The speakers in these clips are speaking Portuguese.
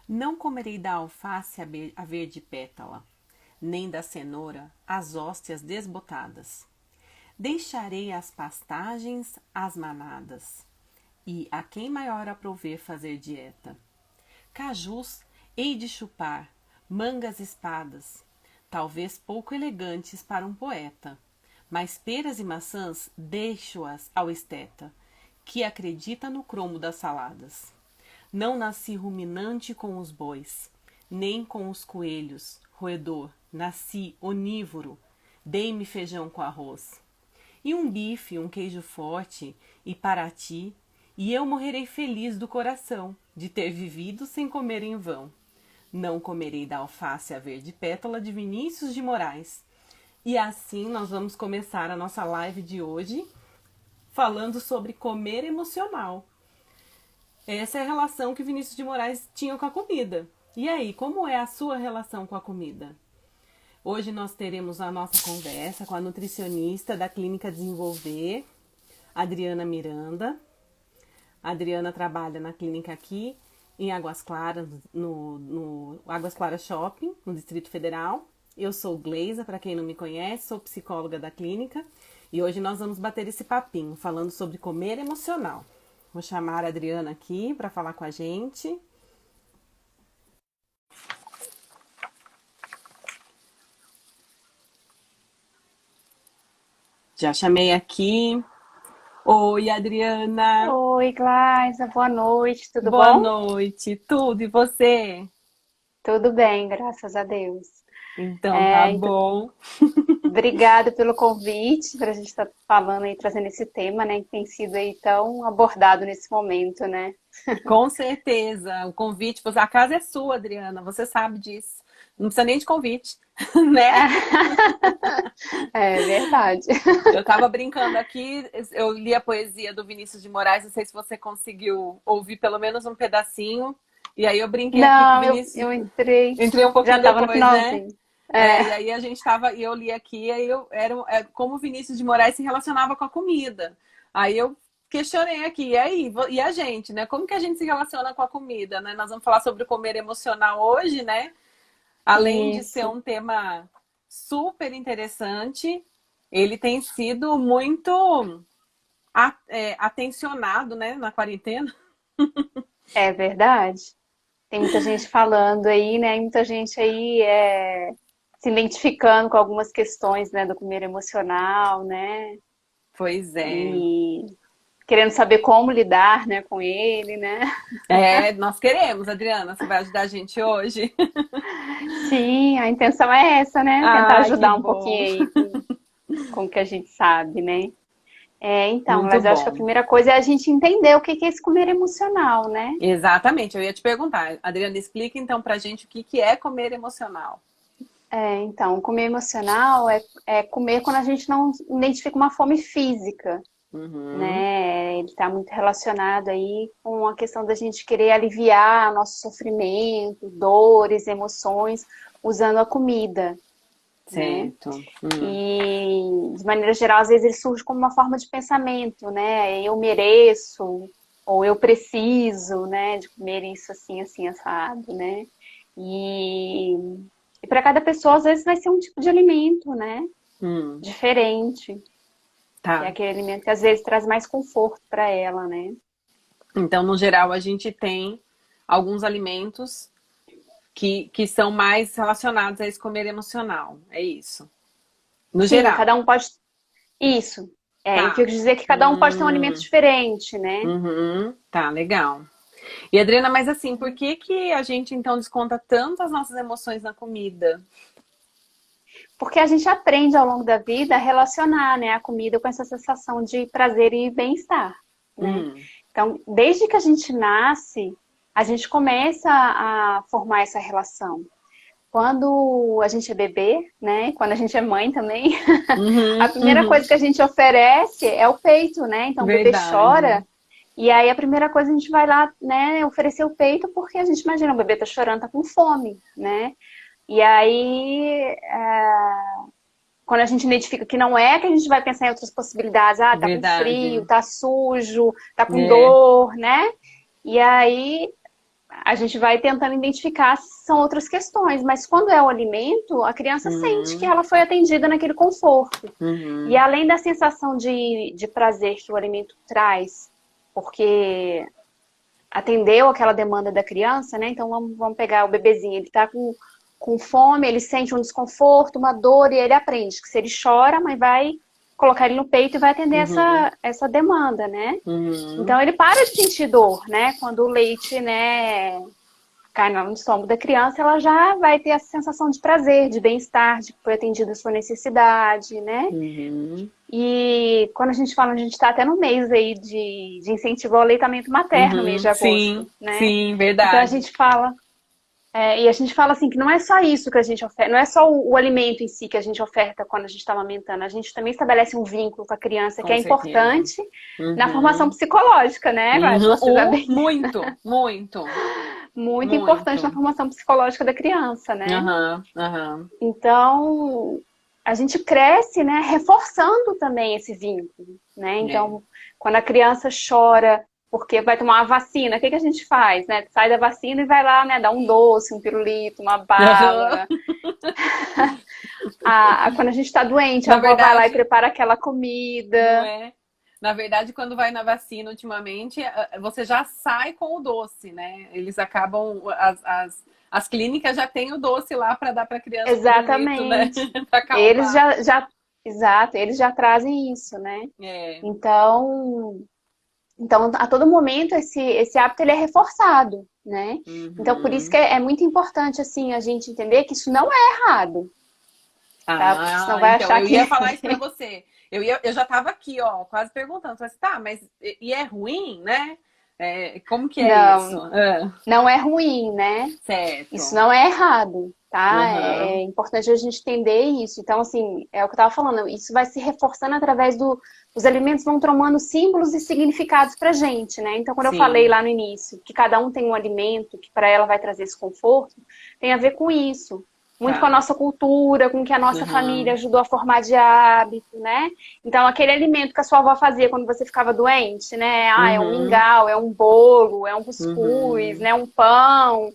Não comerei da alface a verde pétala, nem da cenoura as hóstias desbotadas. Deixarei as pastagens às manadas, e a quem maior aprouver fazer dieta. Cajus hei de chupar, mangas espadas, talvez pouco elegantes para um poeta, mas peras e maçãs deixo-as ao esteta, que acredita no cromo das saladas. Não nasci ruminante com os bois, nem com os coelhos, roedor, nasci onívoro, dei-me feijão com arroz. E um bife, um queijo forte, e para ti, e eu morrerei feliz do coração, de ter vivido sem comer em vão. Não comerei da alface a verde pétala de Vinícius de Moraes. E assim nós vamos começar a nossa live de hoje, falando sobre comer emocional. Essa é a relação que Vinícius de Moraes tinha com a comida. E aí, como é a sua relação com a comida? Hoje nós teremos a nossa conversa com a nutricionista da Clínica Desenvolver, Adriana Miranda. A Adriana trabalha na clínica aqui em Águas Claras, no Águas Claras Shopping, no Distrito Federal. Eu sou Gleisa, para quem não me conhece, sou psicóloga da clínica. E hoje nós vamos bater esse papinho, falando sobre comer emocional. Vou chamar a Adriana aqui para falar com a gente. Já chamei aqui. Oi, Adriana. Oi, Glaisa, boa noite, tudo Boa bom? noite. Tudo e você? Tudo bem, graças a Deus. Então tá Então, bom. obrigada pelo convite para a gente estar falando e trazendo esse tema, né, que tem sido aí tão abordado nesse momento, né? Com certeza. O convite, a casa é sua, Adriana. Você sabe disso. Não precisa nem de convite, né? É verdade. Eu tava brincando aqui, eu li a poesia do Vinícius de Moraes, não sei se você conseguiu ouvir pelo menos um pedacinho. E aí eu brinquei aqui que o Não, eu, Vinícius. eu entrei, Entrei um já pouquinho estava no depois, né? finalzinho. É, É, e aí a gente tava, e eu li aqui, aí eu era como o Vinícius de Moraes se relacionava com a comida. Aí eu questionei aqui, e aí, e a gente, né? Como que a gente se relaciona com a comida, né? Nós vamos falar sobre o comer emocional hoje, né? Além de ser isso. um tema super interessante, ele tem sido muito atencionado, né, na quarentena. É verdade. Tem muita gente falando aí, né? Muita gente aí se identificando com algumas questões, né, do comer emocional, né? Pois é. E querendo saber como lidar, né, com ele, né? É, nós queremos, Adriana, você vai ajudar a gente hoje? Sim, a intenção é essa, né? Tentar Ai, que ajudar um pouquinho bom. aí com o que a gente sabe, né? Então, Muito mas eu acho que a bom. primeira coisa é a gente entender o que que é esse comer emocional, né? Exatamente, eu ia te perguntar. Adriana, explica então pra gente o que que é comer emocional. Então, comer emocional é comer quando a gente não identifica uma fome física, Uhum, né? Ele está muito relacionado aí com a questão da gente querer aliviar nosso sofrimento, dores, emoções, usando a comida, né? certo. E, de maneira geral, às vezes ele surge como uma forma de pensamento, né? Eu mereço, ou eu preciso, né, de comer isso assim, assim, assado, né? E, e para cada pessoa, às vezes, vai ser um tipo de alimento, né? Hum, Diferente, que é tá. aquele alimento que às vezes traz mais conforto para ela, né? Então, no geral, a gente tem alguns alimentos que são mais relacionados a esse comer emocional. É isso. No Sim, geral. cada um pode. Isso. Eu Tá. quero dizer que cada um pode ter um alimento diferente, né? Uhum, tá, legal. E Adriana, mas assim, por que que a gente então desconta tanto as nossas emoções na comida? Porque a gente aprende ao longo da vida a relacionar, né, a comida com essa sensação de prazer e bem-estar, né? Hum, Então, desde que a gente nasce, a gente começa a formar essa relação. Quando a gente é bebê, né? Quando a gente é mãe também, a primeira uhum. coisa que a gente oferece é o peito, né? Então o bebê Verdade. chora e aí a primeira coisa a gente vai lá, né, oferecer o peito porque a gente imagina o bebê tá chorando, tá com fome, né? E aí, quando a gente identifica que não é, que a gente vai pensar em outras possibilidades. Ah, tá com frio, Verdade. tá sujo, tá com É. dor, né? E aí a gente vai tentando identificar se são outras questões, mas quando é o alimento, a criança sente que Uhum, ela foi atendida naquele conforto. E uhum, além da sensação de prazer que o alimento traz, porque atendeu aquela demanda da criança, né? Então vamos pegar o bebezinho, ele está com fome, ele sente um desconforto, uma dor, e ele aprende que se ele chora, a mãe vai colocar ele no peito e vai atender uhum, essa demanda, né? uhum. Então ele para de sentir dor, né? Quando o leite, né, cai no estômago da criança, ela já vai ter essa sensação de prazer, de bem-estar, de que foi atendida a sua necessidade, né? Uhum, E quando a gente fala, a gente está até no mês aí de incentivo ao aleitamento materno, mês uhum, de sim, agosto, né? sim, Então a verdade. gente fala, e a gente fala assim, que não é só isso que a gente oferta, não é só o alimento em si que a gente oferta quando a gente está amamentando, a gente também estabelece um vínculo com a criança que Com é certeza. importante na formação Uhum, psicológica, né? Se uhum. você estiver bem, Muito, muito, muito importante na muito. formação psicológica da criança, né? Aham, aham. Então, a gente cresce, né, reforçando também esse vínculo, né? É. Então, quando a criança chora porque vai tomar uma vacina, o que que a gente faz, né? Sai da vacina e vai lá, né, dar um doce, um pirulito, uma Aham. bala. Quando a gente está doente, a Na avó vai lá e verdade, prepara aquela não comida. é. Na verdade, quando vai na vacina ultimamente, você já sai com o doce, né? Eles acabam, as clínicas já têm o doce lá para dar para a criança no momento, né? Exatamente. Para Eles acalmar. exato, eles já trazem isso, né? É. Então, a todo momento esse hábito ele é reforçado, né? Então, por isso que Uhum. é muito importante assim a gente entender que isso não é errado, tá? Porque senão Ah, vai então achar eu ia que falar isso para você. Eu já estava aqui, ó, quase perguntando. Falei assim, tá, mas e é ruim, né? É, como que é isso? não, não é ruim, né? Isso Certo. não é errado, tá? É Aham. importante a gente entender isso. Então, assim, é o que eu estava falando, isso vai se reforçando através os alimentos vão tomando símbolos e significados pra gente, né? Então, quando eu falei Sim. lá no início que cada um tem um alimento que para ela vai trazer esse conforto, tem a ver com isso. Muito com a Tá. nossa cultura, com o que a nossa família Aham. ajudou a formar de hábito, né? Então, aquele alimento que a sua avó fazia quando você ficava doente, né? É um Uhum. mingau, é um bolo, é um cuscuz, Uhum. né? Um pão,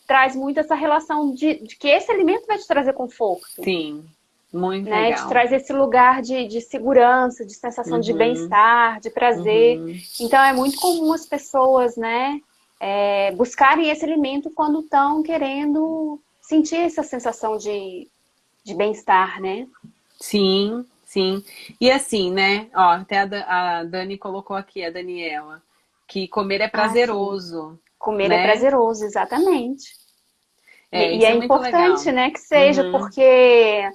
traz muito essa relação de que esse alimento vai te trazer conforto, Sim. Muito né? Te legal. traz esse lugar de segurança, de sensação de Uhum. bem-estar, de prazer. Uhum. Então é muito comum as pessoas, né, buscarem esse alimento quando estão querendo sentir essa sensação de bem-estar, né? Sim, sim. E assim, né? Ó, até a Dani colocou aqui, a Daniela, que comer é Ah, sim. prazeroso, Comer é né? prazeroso, exatamente. É, E isso é é muito legal. importante, né, que seja, Uhum. porque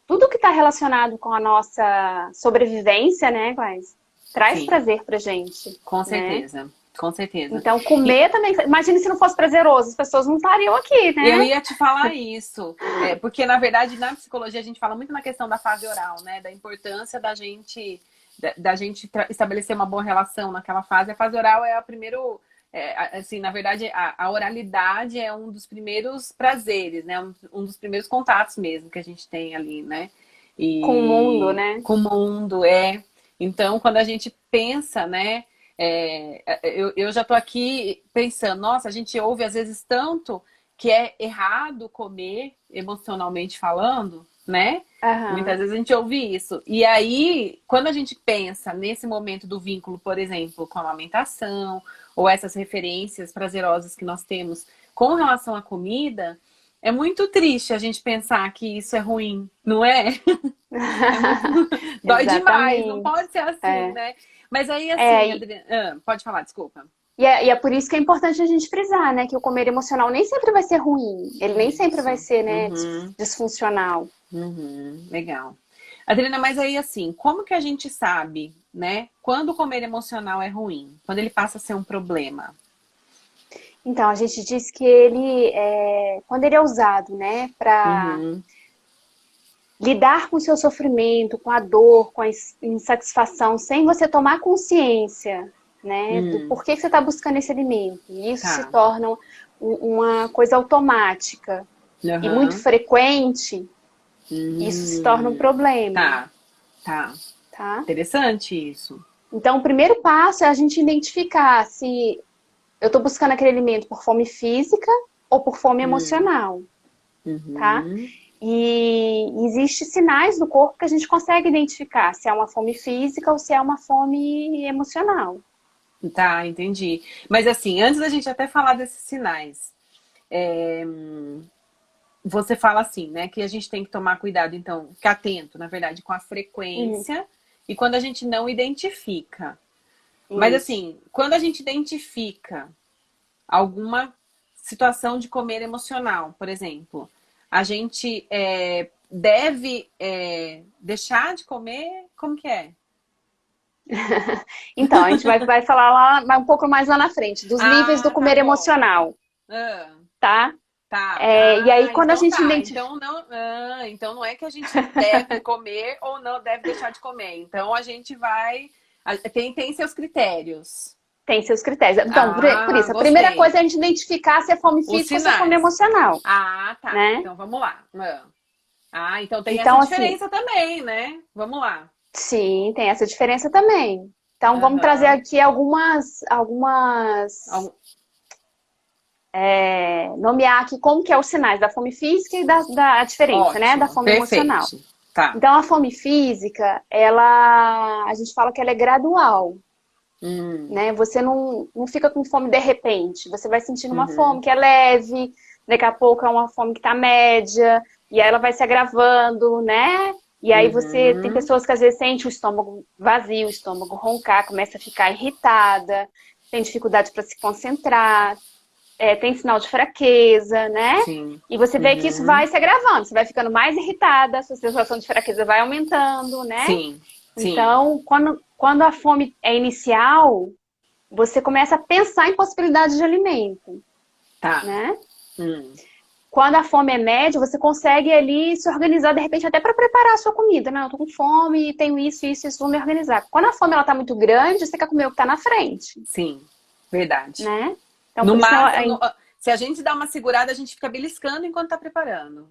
tudo que está relacionado com a nossa sobrevivência, né, Guys, traz Sim, prazer pra gente, com né? certeza. Com certeza. Então, E comer também. Imagine se não fosse prazeroso, as pessoas não estariam aqui, eu né? ia te falar isso, porque na verdade na psicologia a gente fala muito na questão da fase oral, né? Da importância da gente estabelecer uma boa relação naquela fase. A fase oral é a primeiro, assim, na verdade a oralidade é um dos primeiros prazeres, né? Um dos primeiros contatos mesmo que a gente tem ali, né? Com o mundo, E né? com o mundo é. Então, quando a gente pensa, né? Eu já tô aqui pensando, nossa, a gente ouve às vezes tanto que é errado comer, emocionalmente falando, né? Muitas Aham. vezes a gente ouve isso. E aí, quando a gente pensa nesse momento do vínculo, por exemplo, com a amamentação, ou essas referências prazerosas que nós temos com relação à comida, é muito triste a gente pensar que isso é ruim, não é? É muito. Dói demais, não Exatamente. pode ser assim, É. né? Mas aí, assim, É, Adriana. Pode falar, desculpa. e é por isso que é importante a gente frisar, né? Que o comer emocional nem sempre vai ser ruim. Ele nem sempre vai Isso. ser, né, Uhum, disfuncional. uhum, legal. Adriana, mas aí, assim, como que a gente sabe, né? Quando o comer emocional é ruim? Quando ele passa a ser um problema? Então, a gente diz que ele, quando ele é usado, né, para Uhum, lidar com o seu sofrimento, com a dor, com a insatisfação, sem você tomar consciência, né, do uhum, porquê que você está buscando esse alimento. E isso se tá. torna uma coisa automática e muito Uhum, frequente, isso se torna um problema, tá, tá. tá? Interessante isso. Então, o primeiro passo é a gente identificar se eu tô buscando aquele alimento por fome física ou por fome Hum, emocional, tá? uhum. E existem sinais do corpo que a gente consegue identificar se é uma fome física ou se é uma fome emocional. Tá, entendi. Mas assim, antes da gente até falar desses sinais, você fala assim, né, que a gente tem que tomar cuidado, então, ficar atento, na verdade, com a Uhum, frequência e quando a gente não identifica. Mas isso. assim, quando a gente identifica alguma situação de comer emocional, por exemplo, a gente deve deixar de comer? Como que é? Então, a gente vai falar lá um pouco mais lá na frente, dos níveis do Ah, tá comer bom. emocional, Ah, tá? tá. E aí, Ah, quando a então gente tá. identifica. Então não é que a gente deve comer ou não deve deixar de comer. Então a gente vai. Tem seus critérios. Tem seus critérios. Então, por Ah, isso, a primeira gostei. coisa é a gente identificar se é fome Os física ou se é fome sinais. emocional, Ah, tá. né? Então vamos lá. Então tem essa Então, assim, diferença também, né? Vamos lá. sim, tem essa diferença também. Então, vamos trazer Aham. aqui algumas nomear aqui como que é os sinais da fome física e da diferença, né, da Ótimo. fome emocional. Perfeito. Tá. Então, a fome física, a gente fala que ela é gradual, Hum, né? Você não fica com fome de repente. Você vai sentindo uma fome uhum, que é leve, daqui a pouco é uma fome que está média, e aí ela vai se agravando, né? E aí você tem uhum. pessoas que às vezes sentem o estômago vazio, o estômago roncar, começa a ficar irritada, tem dificuldade para se concentrar, tem sinal de fraqueza, né? Sim. E você vê que isso vai Uhum. se agravando, você vai ficando mais irritada, a sua sensação de fraqueza vai aumentando, né? Sim. Sim. Então, quando a fome é inicial, você começa a pensar em possibilidades de alimento, Tá. né? Hum. Quando a fome é média, você consegue ali se organizar, de repente, até para preparar a sua comida, né? Eu tô com fome, tenho isso, vou me organizar. Quando a fome ela tá muito grande, você quer comer o que tá na frente, Sim. Verdade. né? Então, No por isso, máximo, se a gente dá uma segurada, a gente fica beliscando enquanto tá preparando,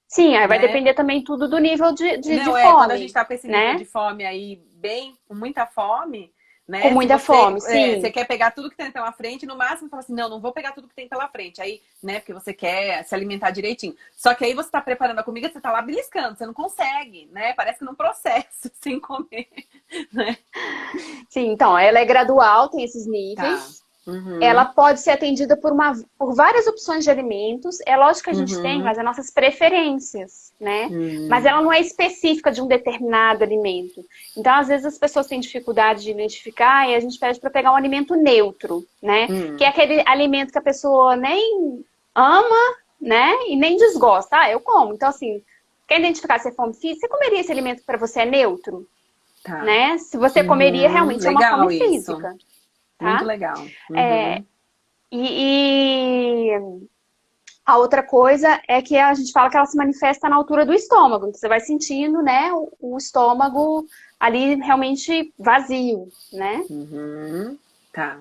sim, aí vai né? depender também tudo do nível de Não, quando a gente fome, tá com esse nível né? de fome aí, bem, com muita fome, Com né? Se muita você, fome, sim. você quer pegar tudo que tem pela frente, no máximo fala assim, não vou pegar tudo que tem pela frente. Aí, né, porque você quer se alimentar direitinho. Só que aí você tá preparando a comida, você tá lá beliscando, você não consegue, né? Parece que num processo, sem comer, né? Sim, então, ela é gradual, tem esses Tá. níveis. Ela Uhum. pode ser atendida por várias opções de alimentos. É lógico que a gente tem, Uhum. mas as nossas preferências, né? Mas ela Hum. não é específica de um determinado alimento. Então, às vezes, as pessoas têm dificuldade de identificar e a gente pede para pegar um alimento neutro, né? Que é Hum. aquele alimento que a pessoa nem ama, né? E nem desgosta. Ah, eu como. Então, assim, quer identificar se é fome física, você comeria esse alimento que para você é neutro, Tá. né? Se você comeria, Uhum. realmente é uma fome Legal isso. física, Muito tá? legal. É, Uhum. e a outra coisa é que a gente fala que ela se manifesta na altura do estômago. Então, você vai sentindo, né, o estômago ali realmente vazio, né? Uhum. Tá.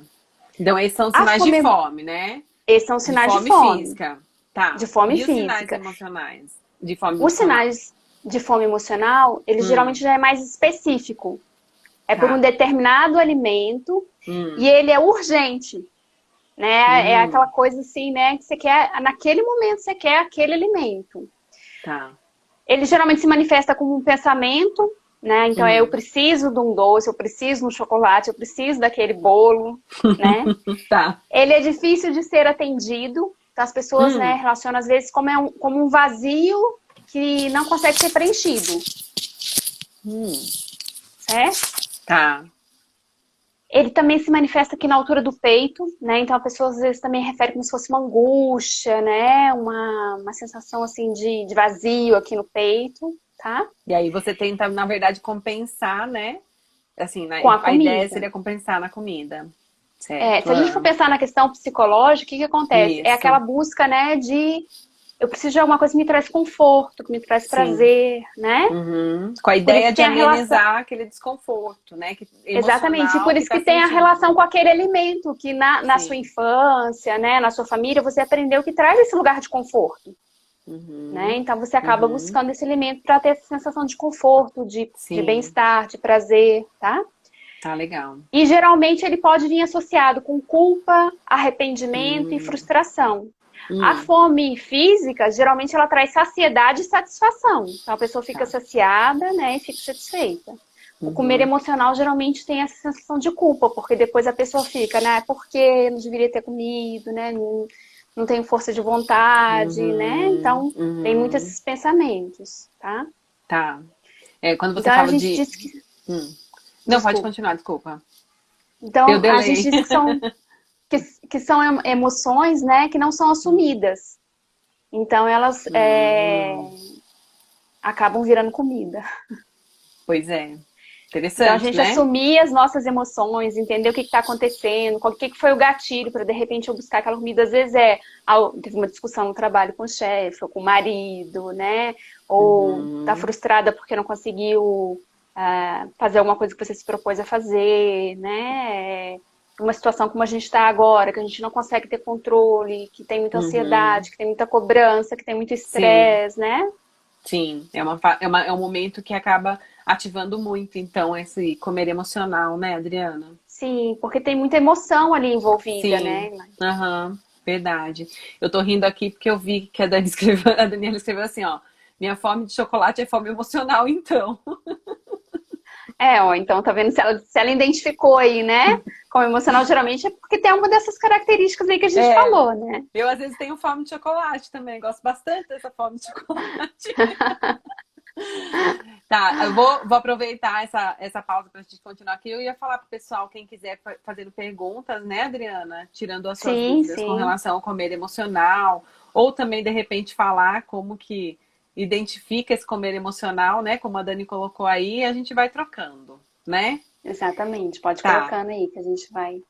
Então, esses são os A sinais de fome, fome, né? esses são os De sinais fome física. de Tá. fome E os sinais física. emocionais? De fome Os emocional? sinais de fome emocional, eles geralmente Hum. já é mais específico. É por um Tá. determinado alimento e Hum. ele é urgente, né? É aquela Hum. coisa assim, né, que você quer, naquele momento você quer aquele alimento. Tá. Ele geralmente se manifesta como um pensamento, né? Então, eu Hum. preciso de um doce, eu preciso de um chocolate, eu preciso daquele bolo, né? Tá. Ele é difícil de ser atendido. Então, as pessoas, né, Hum. relacionam às vezes como um vazio que não consegue ser preenchido, Hum. certo? Tá. Ele também se manifesta aqui na altura do peito, né? Então, a pessoa às vezes também refere como se fosse uma angústia, né? Uma sensação assim de vazio aqui no peito, tá? E aí você tenta, na verdade, compensar, né? Assim, Com a a ideia comida. seria compensar na comida. Certo. Se a gente for pensar na questão psicológica, o que que acontece? É Isso. aquela busca, né, de eu preciso de alguma coisa que me traz conforto, que me traz Sim. prazer, né? Uhum. Com a Por isso ideia que de tem a relação, amenizar aquele desconforto, né? exatamente, e Emocional por que isso tá que tem a relação sentindo. com aquele alimento que na sua Sim. infância, né, na sua família, você aprendeu que traz esse lugar de conforto, né? Uhum. Então você acaba Uhum. buscando esse alimento para ter essa sensação de conforto, de Sim. bem-estar, de prazer, tá? Tá legal. E geralmente ele pode vir associado com culpa, arrependimento e frustração. A Hum, fome física, geralmente ela traz saciedade e satisfação. Então a pessoa fica tá. saciada, né, e fica satisfeita. O comer Uhum, emocional geralmente tem essa sensação de culpa, porque depois a pessoa fica, né, porque eu não deveria ter comido, né, não tenho força de vontade, né? Então tem muitos uhum, esses pensamentos, tá? tá. É, quando você Então a fala gente de... diz que, Hum. Não, pode desculpa. continuar, desculpa. Deu Então a gente delay. diz que são emoções, né, que não são Hum, assumidas. Então elas hum, acabam virando comida. pois é. Então a Interessante, gente né? assumir as nossas emoções, entender o que está acontecendo, o que foi o gatilho para de repente eu buscar aquela comida. Às vezes teve uma discussão no trabalho com o chefe ou com o marido, né? Ou tá Uhum, frustrada porque não conseguiu fazer alguma coisa que você se propôs a fazer, né? Uma situação como a gente está agora, que a gente não consegue ter controle, que tem muita uhum. ansiedade, que tem muita cobrança, que tem muito Sim, estresse, né? sim. É um momento que acaba ativando muito, então, esse comer emocional, né, Adriana? Sim, porque tem muita emoção ali envolvida, Sim, né? aham, verdade. Eu tô rindo aqui porque eu vi que a Dani escreveu, a Daniela escreveu assim, ó. Minha fome de chocolate é fome emocional, então. Ó, então tá vendo se ela identificou aí, né? Como emocional, geralmente é porque tem uma dessas características aí que a gente É, falou, né? eu às vezes tenho fome de chocolate também, gosto bastante dessa fome de chocolate. Tá, vou aproveitar essa pausa para a gente continuar aqui. Eu ia falar pro pessoal, quem quiser fazendo perguntas, né, Adriana? Tirando as suas Sim, dúvidas com sim. relação ao comer emocional, ou também, de repente, falar como que identifica esse comer emocional, né? Como a Dani colocou aí, a gente vai trocando, né? Exatamente. Pode ir Tá. colocando aí que a gente vai.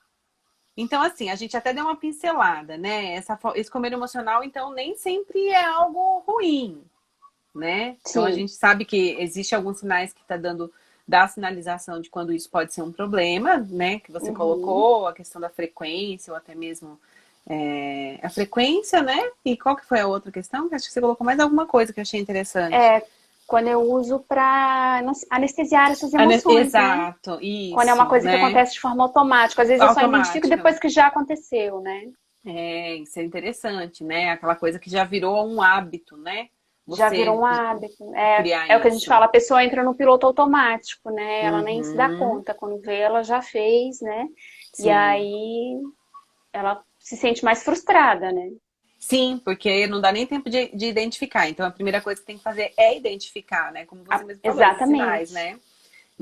Então, assim, a gente até deu uma pincelada, né? Esse comer emocional, então, nem sempre é algo ruim, né? Então a Sim. gente sabe que existe alguns sinais que está dando da sinalização de quando isso pode ser um problema, né? Que você Uhum. colocou, a questão da frequência ou até mesmo a frequência, né? E qual que foi a outra questão? Acho que você colocou mais alguma coisa que eu achei interessante. É quando eu uso para anestesiar essas emoções, né? Exato, Quando é uma isso, coisa que né? acontece de forma automática. Às vezes eu só identifico Automática. depois que já aconteceu, né? É, isso é interessante, né? Aquela coisa que já virou um hábito, né? Já virou Você um hábito. É, criar é o que a gente isso. fala, a pessoa entra no piloto automático, né? Ela nem se dá Uhum, conta. Quando vê, ela já fez, né? E sim. aí ela se sente mais frustrada, né? Sim, porque não dá nem tempo de identificar. Então, a primeira coisa que tem que fazer é identificar, né? Como você mesmo falou, esses sinais, Exatamente. né?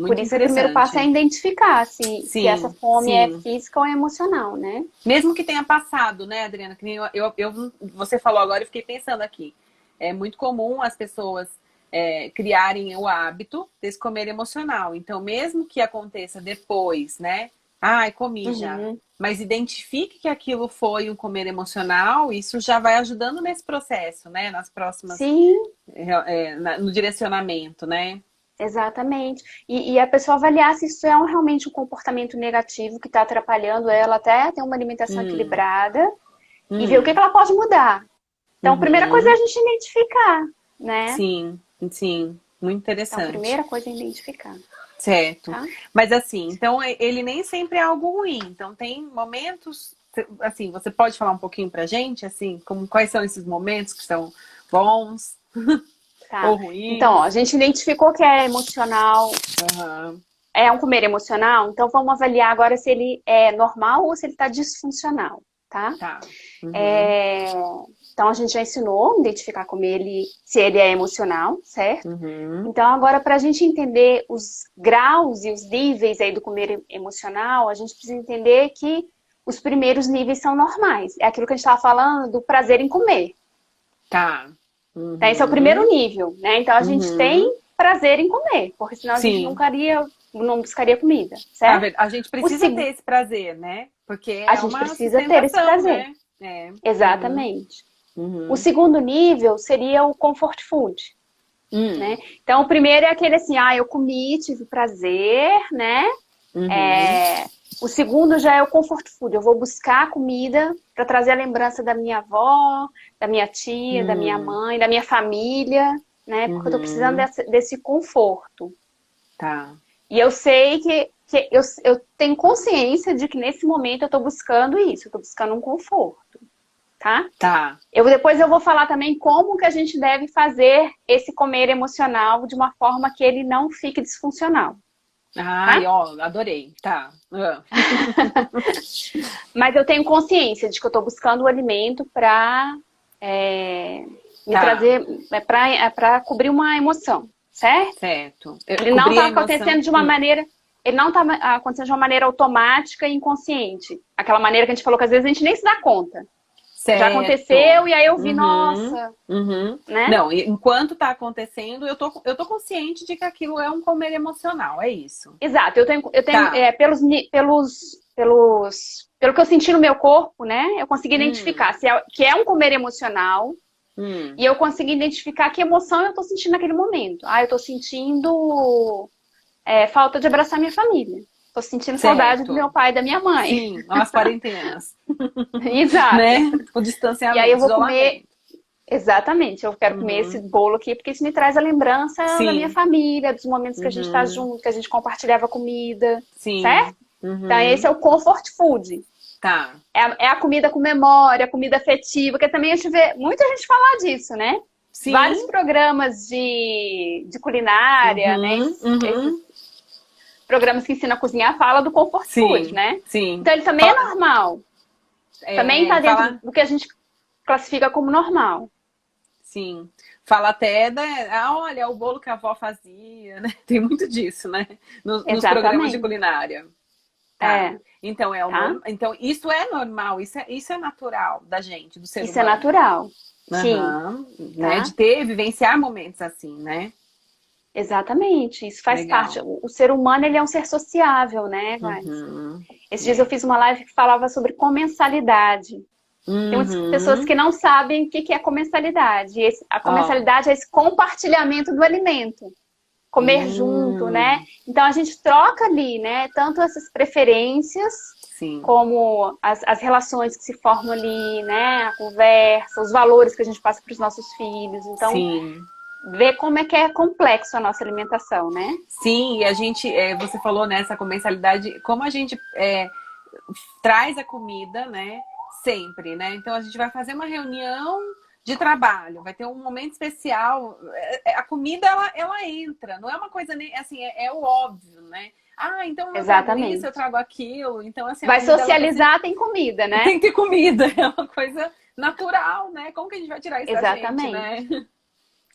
Por Muito isso que o primeiro passo é interessante. identificar se essa Sim, fome é sim. física ou é emocional, né? Mesmo que tenha passado, né, Adriana? Que nem você falou agora, eu fiquei pensando aqui. É muito comum as pessoas criarem o hábito desse comer emocional. Então, mesmo que aconteça depois, né? Ai, comi já. Uhum. Mas identifique que aquilo foi um comer emocional, isso já vai ajudando nesse processo, né? Nas próximas, Sim, no direcionamento, né? exatamente. E a pessoa avaliar se isso é realmente um comportamento negativo que está atrapalhando ela até ter uma alimentação Hum, equilibrada e ver o que hum, ela pode mudar. Então, a primeira coisa é a uhum. gente identificar, né? Sim, sim, muito Então, a interessante. primeira coisa é identificar, Certo. tá? Mas assim, então ele nem sempre é algo ruim. Então tem momentos, assim, você pode falar um pouquinho pra gente, assim, como quais são esses momentos que são bons ou Tá. Então, ruins? ó, a gente identificou que é emocional, Aham, é um comer emocional, então vamos avaliar agora se ele é normal ou se ele está disfuncional, tá? tá. Uhum, É, então a gente já ensinou a identificar como se ele é emocional, certo? uhum, Então agora para a gente entender os graus e os níveis aí do comer emocional, a gente precisa entender que os primeiros níveis são normais. É aquilo que a gente estava falando do prazer em comer. tá. Tá? Esse é o primeiro Uhum, nível, né? Então a gente tem uhum. prazer em comer, porque senão a gente Sim. não buscaria comida, certo? A gente O precisa ter segundo, esse prazer, né? Porque a é gente uma precisa ter esse sustentação, prazer. né? É. Uhum, Exatamente. O uhum. segundo nível seria o comfort food, né? Hum, Então, o primeiro é aquele assim, eu comi, tive prazer, né? uhum, É, o segundo já é o comfort food. Eu vou buscar comida para trazer a lembrança da minha avó, da minha tia, da minha hum, mãe, da minha família, né? Porque eu tô precisando uhum. desse conforto. Tá. E eu sei que eu tenho consciência de que nesse momento eu tô buscando isso, eu tô buscando um conforto, tá? Tá. Depois eu vou falar também como que a gente deve fazer esse comer emocional de uma forma que ele não fique disfuncional, Ai, tá? ó, adorei. Tá. Mas eu tenho consciência de que eu estou buscando o alimento para me Tá, trazer, para cobrir uma emoção, certo? certo. Ele não Cobrir está a emoção. acontecendo de uma maneira, ele não está acontecendo de uma maneira automática e inconsciente. Aquela maneira que a gente falou que às vezes a gente nem se dá conta. Já Certo. aconteceu e aí eu vi, Uhum, nossa, uhum. né? Não, enquanto tá acontecendo, eu tô consciente de que aquilo é um comer emocional, é isso. Exato, eu tenho Tá. pelo que eu senti no meu corpo, né? Eu consegui Hum, identificar que é um comer emocional. hum. E eu consegui identificar que emoção eu tô sentindo naquele momento. Ah, eu tô sentindo falta de abraçar minha família. Tô sentindo saudade do meu Certo. pai e da minha mãe. Sim, as quarentenas, Exato. né? O E aí eu distanciamento, vou comer. isolamento. Exatamente, eu quero comer esse Uhum. bolo aqui, porque isso me traz a lembrança da minha Sim. família, dos momentos que a gente tá Uhum. junto, que a gente compartilhava comida, certo? Sim. Então esse é Uhum. o comfort food. Tá. É a comida com memória, a comida afetiva, que também a gente vê muita gente falar disso, né? Sim. Vários programas de culinária, né? Uhum. Esses Uhum. programas que ensinam a cozinhar fala do comfort food, Sim. né? Sim. Então ele também é Fala, normal. Também está dentro fala, do que a gente classifica como normal. sim. Fala até olha, o bolo que a avó fazia, né? Tem muito disso, né? Nos programas de Exatamente. culinária. Tá. É, Então tá? então isso é normal, isso é natural da gente, do ser Isso é humano. natural. Sim, Aham, né? De tá? ter, vivenciar momentos assim, né? Exatamente. Isso faz parte. Legal. O ser humano, ele é um ser sociável, né, Gladys? Uhum. Esses dias eu É. fiz uma live que falava sobre comensalidade. Tem muitas pessoas Uhum. que não sabem o que é comensalidade. A Ó. comensalidade é esse compartilhamento do alimento. Comer junto, né? Hum. Então a gente troca ali, né? Tanto essas preferências, Sim. como as relações que se formam ali, né? A conversa, os valores que a gente passa para os nossos filhos. Então, Sim. ver como é que é complexo a nossa alimentação, né? Sim, e a gente, você falou nessa comensalidade, como a gente traz a comida, né? Sempre, né? Então a gente vai fazer uma reunião de trabalho, vai ter um momento especial. A comida ela entra, não é uma coisa nem assim, é o óbvio, né? Ah, então eu trago isso, eu Exatamente. trago aquilo. Então, assim, a Vai comida ela tá sempre... socializar, tem comida, né? tem que ter comida, é uma coisa natural, né? Como que a gente vai tirar isso da gente, né? Exatamente.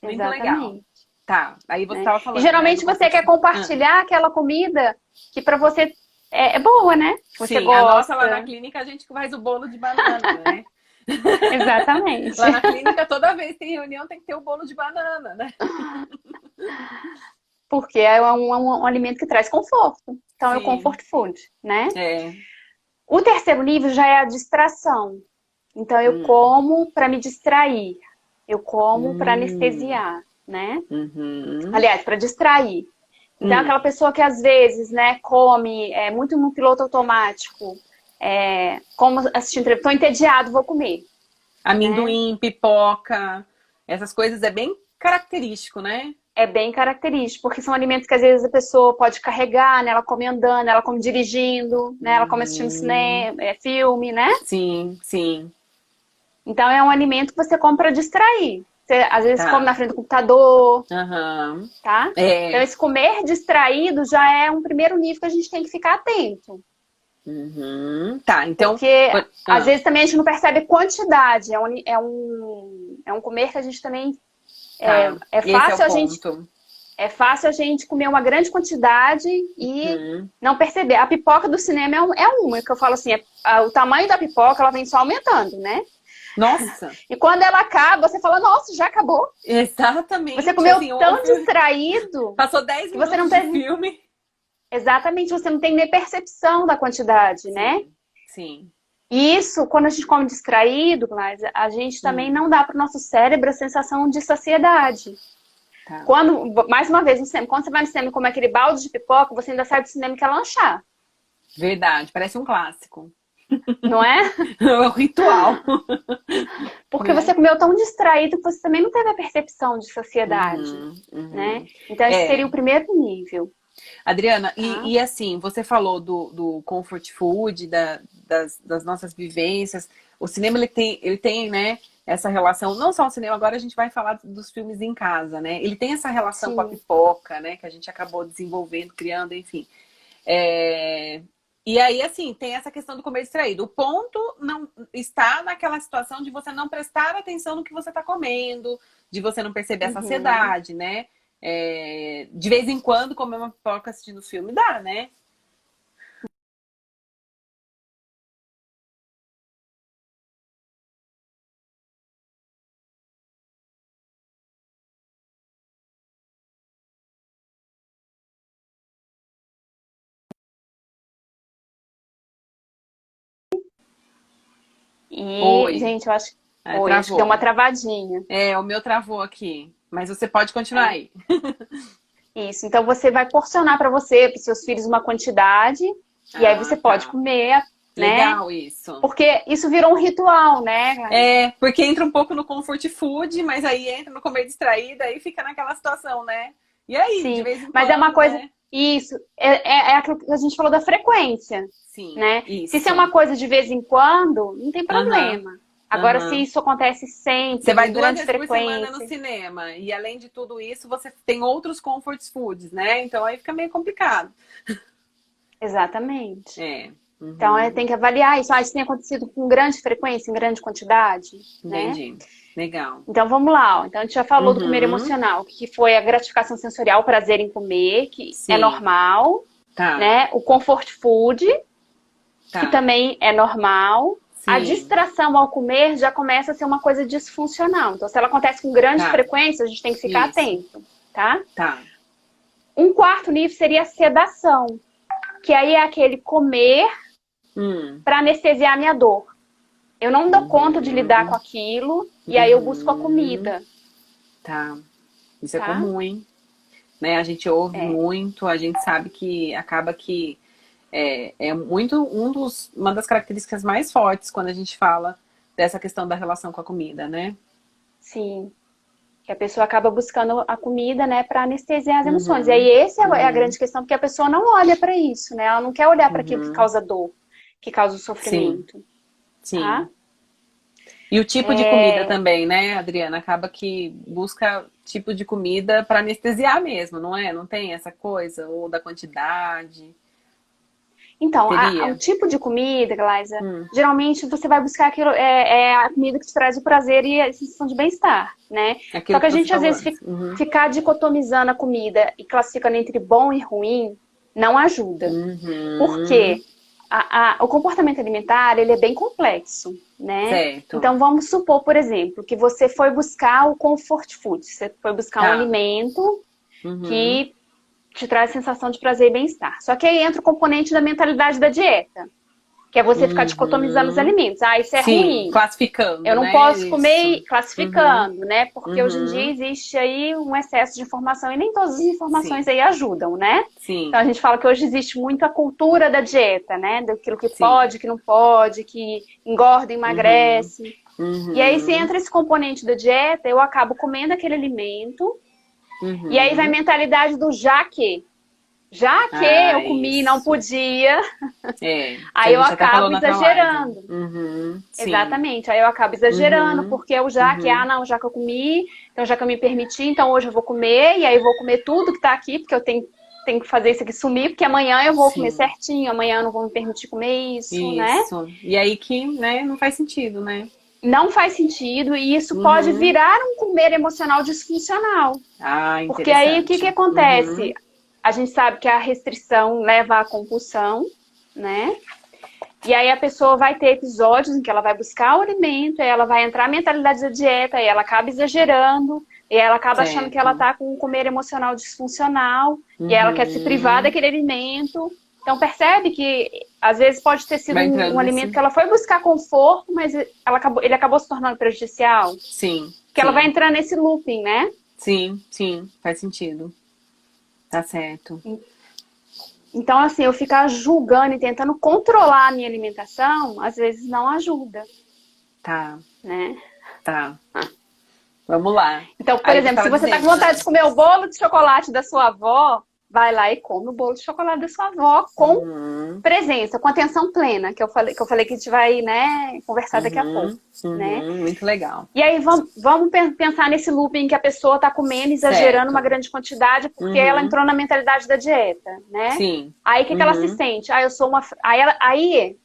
Muito legal. Exatamente. Tá, aí você Né? estava E falando, né, do geralmente você comfort quer food. Ah. compartilhar aquela comida que para você é boa, né? Você Sim, a nossa lá na gosta. clínica a gente faz o bolo de banana, né? Exatamente. Lá na clínica, toda vez que tem reunião, tem que ter o bolo de banana, né? Porque é um alimento que traz conforto. Então é o Sim, comfort food, né? é. O terceiro nível já é a distração. Então eu Hum, como para me distrair. Eu como para hum, anestesiar, né? uhum, Aliás, para distrair. Então, aquela hum. pessoa que às vezes, né, come muito no piloto automático, como assistindo televisão, estou entediado, vou comer, né? Amendoim, pipoca, essas coisas é bem característico, né? É bem característico, porque são alimentos que às vezes a pessoa pode carregar, né? Ela come andando, ela come dirigindo, né? Ela come assistindo Uhum. cinema, filme, né? Sim, sim, Então é um alimento que você come para distrair. Você às vezes come tá. na frente do computador, Aham. tá? Então É. esse comer distraído já é um primeiro nível que a gente tem que ficar atento. Uhum. Tá, então. Porque às Ah, vezes também a gente não percebe quantidade. É um comer que a gente também. É, tá. é Esse é o fácil a gente. ponto. É fácil a gente comer uma grande quantidade e Uhum. não perceber. A pipoca do cinema é uma, que eu falo assim, o tamanho da pipoca ela vem só aumentando, né? Nossa, E quando ela acaba, você fala, nossa, já acabou. Você exatamente. comeu Assim, o tão filme distraído passou 10 que você não minutos de teve. filme. Exatamente, você não tem nem percepção da quantidade, né? Sim, sim. E isso, quando a gente come distraído, mas a gente também Hum, não dá para o nosso cérebro a sensação de saciedade. tá. Quando, mais uma vez, no cinema, quando você vai no cinema e come aquele balde de pipoca, você ainda sai do cinema e quer lanchar, Verdade, parece um clássico. não é? É o ritual, Porque né? você comeu tão distraído que você também não teve a percepção de saciedade, Uhum, né? uhum. Então, esse seria É, o primeiro nível. Adriana, tá? e assim, você falou do comfort food, das nossas vivências. O cinema, ele tem, né, essa relação, não só o cinema, agora a gente vai falar dos filmes em casa, né? Ele tem essa relação com a Sim. pipoca, né, que a gente acabou desenvolvendo, criando, enfim. É, E aí, assim, tem essa questão do comer distraído. O ponto não está naquela situação de você não prestar atenção no que você está comendo, de você não perceber a Uhum. saciedade, né? De vez em quando comer uma pipoca assistindo filme dá, né? E, Oi, gente, eu acho. Oi, acho que deu uma travou. travadinha. O meu travou aqui. Mas você pode continuar É, aí. isso. Então você vai porcionar para você, para seus filhos, uma quantidade, e aí você Ah, pode tá. comer, né? Legal isso. Porque isso virou um ritual, né, Raíssa? Porque entra um pouco no comfort food, mas aí entra no comer distraída, aí fica naquela situação, né? E aí, de Sim, vez em mas é uma quando, coisa. né? Isso, é aquilo que a gente falou da frequência, Sim, né? Se isso é isso. uma coisa de vez em quando, não tem Aham, problema. Agora, se aham. isso acontece Você sempre, vai com duas grande vezes por semana no frequência, cinema e além de tudo isso, você tem outros comfort foods, né? Então aí fica meio complicado. exatamente. É, Então, uhum, tem que avaliar isso. Ah, isso tem acontecido com grande frequência, em grande quantidade, né? entendi. Legal. Então, vamos lá. Então, a gente já falou do comer Uhum, emocional, que foi a gratificação sensorial, o prazer em comer, que é sim, normal, tá, né? O comfort food, que tá, também é normal. A sim, distração ao comer já começa a ser uma coisa disfuncional. Então, se ela acontece com grande tá, frequência, a gente tem que ficar isso, atento, tá? tá. Um quarto nível seria a sedação, que aí é aquele comer Hum, para anestesiar a minha dor. Eu não dou conta de lidar com uhum, aquilo e aí eu busco a uhum, comida, tá. Isso é tá? comum, hein? Né? A gente ouve É, muito, a gente sabe que acaba que é muito uma das características mais fortes quando a gente fala dessa questão da relação com a comida, né? sim. Que a pessoa acaba buscando a comida, né, para anestesiar as emoções. E aí Uhum, essa é a uhum, grande questão, porque a pessoa não olha para isso, né? Ela não quer olhar para aquilo que uhum. causa dor, que causa o Sim, sofrimento, tá? sim. E o tipo de comida É, também, né, Adriana? Acaba que busca tipo de comida para anestesiar mesmo, não é? Não tem essa coisa? Ou da quantidade? então, o Teria? tipo de comida, Glaisa, Hum, geralmente você vai buscar aquilo, é a comida que te traz o prazer e a sensação de bem-estar, né? Só aquilo que a que você gente, às falou vezes, antes. Uhum. ficar dicotomizando a comida e classificando entre bom e ruim não ajuda. Por Uhum. quê? O comportamento alimentar, ele é bem complexo, né? Certo. Então, vamos supor, por exemplo, que você foi buscar o comfort food, você foi buscar um Tá. alimento Uhum. que te traz sensação de prazer e bem-estar. Só que aí entra o componente da mentalidade da dieta, que é você ficar dicotomizando os Uhum. alimentos. Ah, isso é Sim, ruim. Eu classificando, não né? posso Isso. comer Uhum. classificando, né? Porque hoje em dia Uhum. existe aí um excesso de informação e nem todas as informações Sim. aí ajudam, né? Então a Sim. gente fala que hoje existe muito a cultura da dieta, né? Daquilo que Sim. pode, que não pode, que engorda, Uhum. emagrece. E aí, se Uhum. entra esse componente da dieta, eu acabo comendo aquele alimento, e aí vai a Uhum. mentalidade do já que. Já que eu Ah, comi e não isso. podia, Que a aí eu gente até falou acabo na outra live. exagerando. Uhum. Sim. Exatamente. Aí eu acabo exagerando, Uhum. porque eu já que, Uhum. não, já que eu comi, então já que eu me permiti, então hoje eu vou comer, e aí eu vou comer tudo que tá aqui, porque eu tenho que fazer isso aqui sumir, porque amanhã eu vou comer Sim. certinho, amanhã eu não vou me permitir comer isso, né? Isso. E aí que, né, não faz sentido, né? Não faz sentido, e isso pode Uhum. virar um comer emocional disfuncional. Ah, Porque aí o que que interessante. acontece? Uhum. A gente sabe que a restrição leva à compulsão, né? E aí a pessoa vai ter episódios em que ela vai buscar o alimento, aí ela vai entrar na mentalidade da dieta, e ela acaba exagerando, e ela acaba achando que ela Certo. está com um comer emocional disfuncional, e ela quer se privar Uhum. daquele alimento. Então percebe que às vezes pode ter sido Vai um entrando alimento que nesse. ela foi buscar conforto, mas ele acabou se tornando prejudicial. Sim, Que ela vai sim. entrar nesse looping, né? Sim, sim. Faz sentido. Tá certo. Então, assim, eu ficar julgando e tentando controlar a minha alimentação, às vezes não ajuda, Tá, né? tá. Vamos lá. Então, por Aí você exemplo, se estava você tá com dizendo, vontade né? de comer o bolo de chocolate da sua avó, vai lá e come o bolo de chocolate da sua avó com Uhum. presença, com atenção plena, que eu falei que a gente vai, né, conversar daqui a pouco, Uhum. né? Uhum. Muito legal. E aí vamos pensar nesse loop em que a pessoa está comendo, exagerando uma Certo. grande quantidade porque ela Uhum. entrou na mentalidade da dieta, né? Sim. Aí o que que ela se Uhum. sente? Ah, eu sou uma. Aí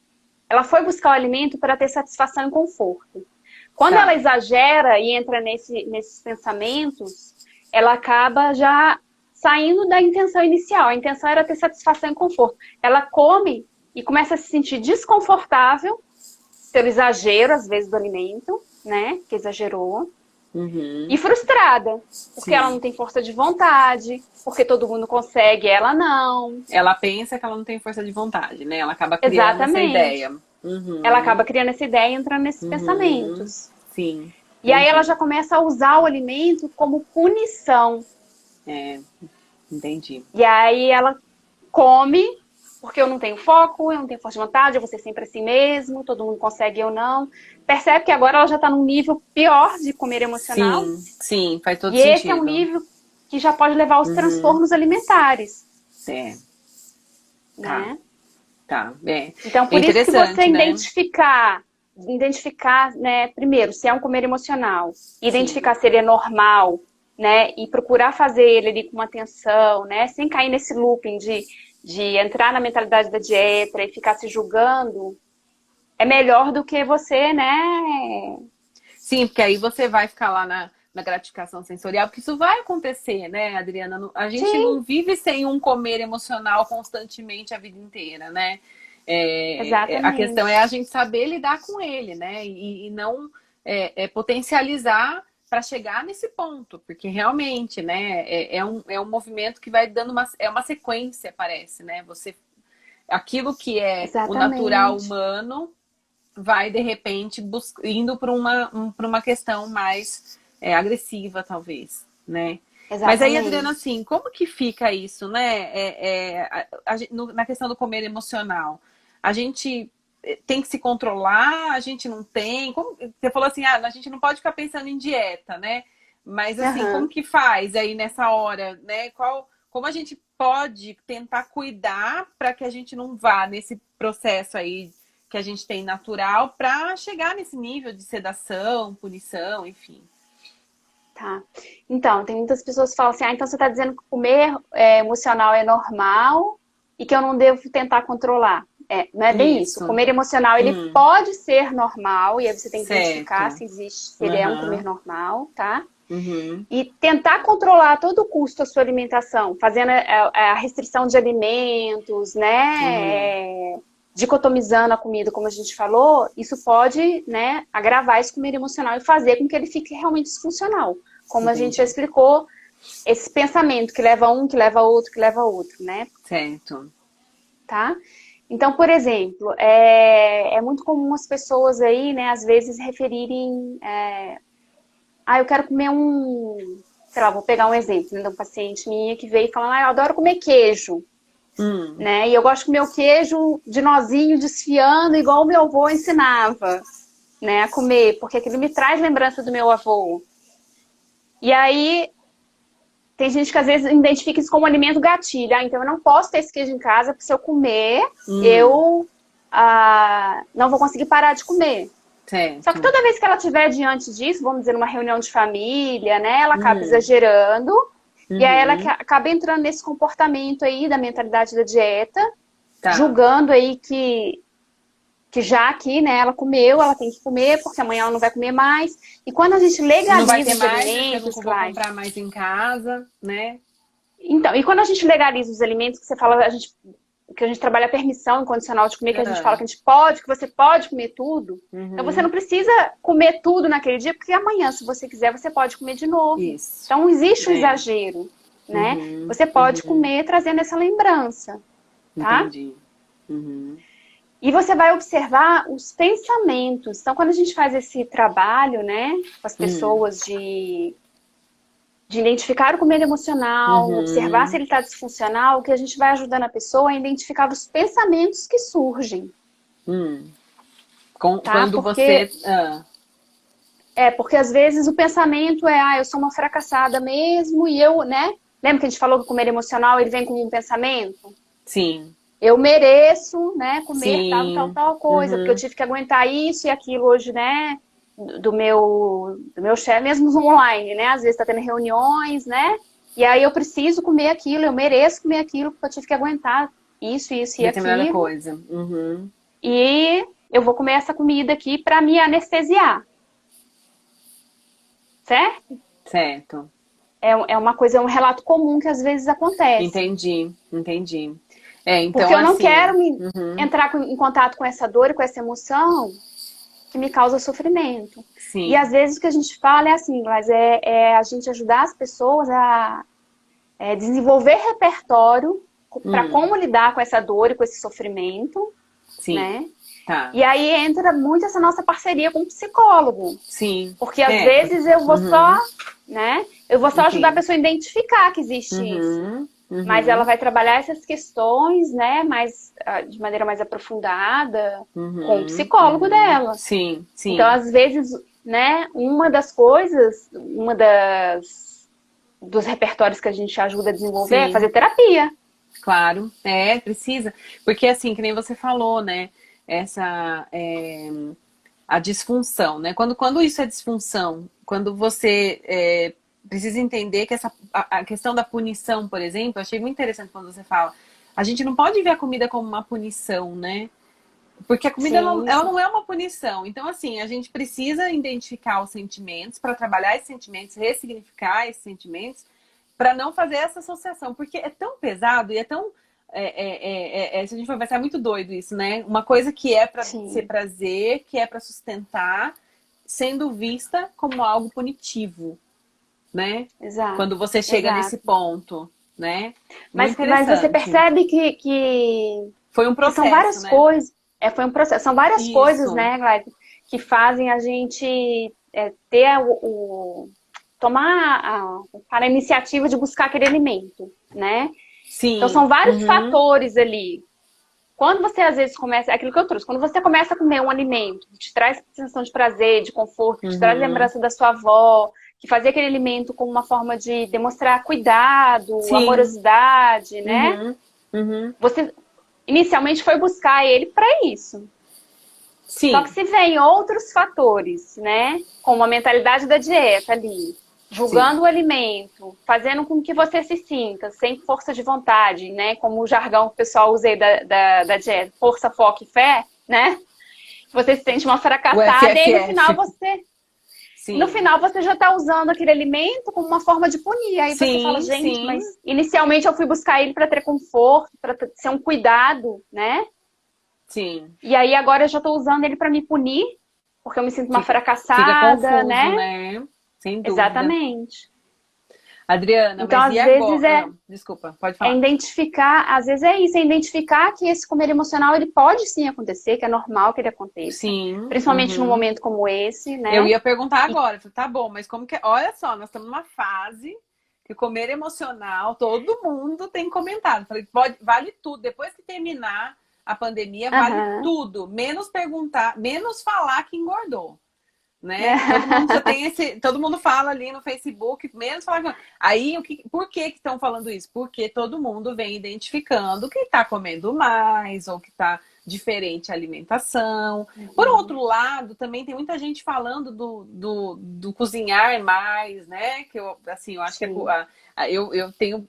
ela foi buscar o alimento para ter satisfação e conforto. Quando ela Tá. exagera e entra nesses pensamentos, ela acaba já saindo da intenção inicial. A intenção era ter satisfação e conforto. Ela come e começa a se sentir desconfortável pelo exagero, às vezes, do alimento, né? Que exagerou. E Uhum. frustrada, porque ela não Sim. tem força de vontade, porque todo mundo consegue, ela não. Ela pensa que ela não tem força de vontade, né? Ela acaba criando essa Exatamente. ideia. Ela Uhum. acaba criando essa ideia e entrando nesses Uhum. pensamentos. Sim. E aí ela já Entendi. começa a usar o alimento como punição. É, entendi. E aí ela come, porque eu não tenho foco, eu não tenho força de vontade, eu vou ser sempre assim mesmo, todo mundo consegue, eu não. Percebe que agora ela já está num nível pior de comer emocional. Sim, sim, faz todo E esse é um sentido. nível que já pode levar aos Uhum. transtornos alimentares, É, tá, né? tá. É, Então, é por isso que você interessante, né? identificar, né, primeiro, se é um comer emocional, Sim. identificar se ele é normal, né, e procurar fazer ele ali com uma atenção, né, sem cair nesse looping de entrar na mentalidade da dieta e ficar se julgando, é melhor do que você, né? Sim, porque aí você vai ficar lá na gratificação sensorial, porque isso vai acontecer, né, Adriana? A gente Sim, não vive sem um comer emocional constantemente a vida inteira, né? A questão é exatamente. a gente saber lidar com ele, né? E não potencializar para chegar nesse ponto, porque realmente, né, é um movimento que vai dando uma sequência, parece, né? Aquilo que é o natural Exatamente. humano vai de repente indo para uma questão mais agressiva, talvez, né? Mas aí, Adriana, Exatamente. assim, como que fica isso, né? Na questão do comer emocional, a gente tem que se controlar, a gente não tem. Você falou assim, a gente não pode ficar pensando em dieta, né? Mas assim, como Aham. que faz aí nessa hora, né? Como a gente pode tentar cuidar para que a gente não vá nesse processo aí que a gente tem natural para chegar nesse nível de sedação, punição, enfim. Tá. Então, tem muitas pessoas que falam assim, então você está dizendo que comer emocional é normal e que eu não devo tentar controlar. Não é bem isso. O Isso. comer emocional, ele Hum, pode ser normal, e aí você tem que identificar certo. se existe, se ele é um comer Uhum, normal, tá? uhum, E tentar controlar a todo custo a sua alimentação, fazendo a restrição de alimentos, uhum. né? Dicotomizando a comida, como a gente falou, isso pode, né, agravar esse comer emocional e fazer com que ele fique realmente disfuncional. Como a gente já Entendi. explicou, esse pensamento que leva um, que leva outro, que leva outro, né? Certo. Tá? Então, por exemplo, é muito comum as pessoas aí, né, às vezes referirem, eu quero comer sei lá, vou pegar um exemplo, né, de um paciente minha que veio falando, eu adoro comer queijo, Hum, né, e eu gosto de comer o queijo de nozinho desfiando, igual o meu avô ensinava, né, a comer, porque aquilo me traz lembrança do meu avô. E aí, tem gente que às vezes identifica isso como alimento gatilho. Então eu não posso ter esse queijo em casa, porque se eu comer, hum, eu não vou conseguir parar de comer. Só que certo. toda vez que ela estiver diante disso, vamos dizer, numa reunião de família, né, ela acaba Hum, exagerando, e aí ela uhum, acaba entrando nesse comportamento aí da mentalidade da dieta, tá. julgando aí que já aqui, né, ela comeu, ela tem que comer, porque amanhã ela não vai comer mais. E quando a gente Não vai ter legaliza os mais porque eu não alimentos, vou Clara, comprar mais em casa, né? então, e quando a gente legaliza os alimentos, que você fala, que a gente trabalha a permissão incondicional de comer, que a gente fala Ah, que a gente pode, que você pode comer tudo, então você não uhum, precisa comer tudo naquele dia, porque amanhã, se você quiser, você pode comer de novo. isso. Então, não existe um É. exagero, né? Uhum, Você pode uhum, comer trazendo essa lembrança, tá? entendi. Uhum, E você vai observar os pensamentos. Então, quando a gente faz esse trabalho, né, com as hum, pessoas de identificar o comer emocional, observar se uhum, ele está disfuncional, que a gente vai ajudando a pessoa a identificar os pensamentos que surgem, hum. tá? Quando você. Porque às vezes o pensamento é, eu sou uma fracassada mesmo e eu, né? Lembra que a gente falou que o comer emocional, ele vem como um pensamento? Sim. Eu mereço, né, comer Sim. tal coisa, porque eu tive que aguentar isso e aquilo hoje, né, do meu chefe, mesmo online, né, às vezes tá tendo reuniões, né, e aí eu preciso comer aquilo, eu mereço comer aquilo, porque eu tive que aguentar isso e Determinada aquilo, coisa. Uhum. e eu vou comer essa comida aqui para me anestesiar, certo? Certo. É uma coisa, é um relato comum que às vezes acontece. Entendi, entendi. É, Porque então eu não assim. quero me Uhum. entrar em contato com essa dor e com essa emoção que me causa sofrimento. E às Sim. vezes o que a gente fala é assim, mas é a gente ajudar as pessoas a desenvolver repertório para Hum, como lidar com essa dor e com esse sofrimento, sim. né? Tá. E aí entra muito essa nossa parceria com o psicólogo. Sim. Porque às É, porque. vezes eu vou só, Uhum. né? Eu vou só ajudar a Entendo. pessoa a identificar que existe isso. Uhum. Mas ela Uhum. vai trabalhar essas questões, né, de maneira mais aprofundada com o Uhum. psicólogo Uhum. dela. Sim, Então, sim. às vezes, né, uma das coisas, dos repertórios que a gente ajuda a desenvolver é Sim. fazer terapia. Claro, precisa. Porque assim, que nem você falou, né? A disfunção, né? Quando isso é disfunção, quando você precisa entender que a questão da punição, por exemplo, eu achei muito interessante quando você fala, a gente não pode ver a comida como uma punição, né? Porque a comida Sim, ela sim. não é uma punição. Então, assim, a gente precisa identificar os sentimentos para trabalhar esses sentimentos, ressignificar esses sentimentos, para não fazer essa associação. Porque é tão pesado e é tão. Se a gente for pensar, é muito doido isso, né? Uma coisa que é para ser Sim, prazer, que é para sustentar, sendo vista como algo punitivo, né? exato, Quando você chega nesse exato. ponto, né? Muito Mas você interessante. percebe Foi um que são processo, várias né? coisas, foi um processo, são várias coisas, Isso. né, Gladys, que fazem a gente ter tomar para a iniciativa de buscar aquele alimento, né? Então Sim. são vários Uhum. fatores ali. Quando você às vezes começa, é aquilo que eu trouxe, quando você começa a comer um alimento que te traz sensação de prazer, de conforto, que te traz Uhum. lembrança da sua avó, que fazia aquele alimento como uma forma de demonstrar cuidado, Sim. amorosidade, né? Uhum. Uhum. Você inicialmente foi buscar ele para isso. Só que Sim. se vem outros fatores, né? Como a mentalidade da dieta ali, Sim. julgando o alimento, fazendo com que você se sinta sem força de vontade, né? Como o jargão que o pessoal usa aí da dieta, força, foco e fé, né? Você se sente uma O fracassada e aí FFF. no Sim. final você já está usando aquele alimento como uma forma de punir. Aí você fala, Sim, gente, sim, mas inicialmente eu fui buscar ele para ter conforto, para ser um cuidado, né? sim. E aí agora eu já estou usando ele para me punir, porque eu me sinto uma Fica fracassada, confuso, né? né? Sem dúvida. Exatamente. Adriana, Então, mas e às vezes agora? Ah, desculpa, pode é falar. identificar, às vezes é isso, é identificar que esse comer emocional ele pode sim acontecer, que é normal que ele aconteça, Sim. principalmente num Uhum. momento como esse, Eu né? ia perguntar E, agora. Falei, tá bom, mas como que. Olha só, nós estamos numa fase que comer emocional, todo mundo tem comentado. Falei, vale tudo. Depois que terminar a pandemia, vale aham, tudo. Menos perguntar, menos falar que engordou. Né? Todo mundo já tem todo mundo fala ali no Facebook, menos falar aí por que estão falando isso? Porque todo mundo vem identificando que está comendo mais ou que está diferente a alimentação. Por uhum, outro lado, também tem muita gente falando do cozinhar mais, né? Que eu assim, eu acho que sim, eu tenho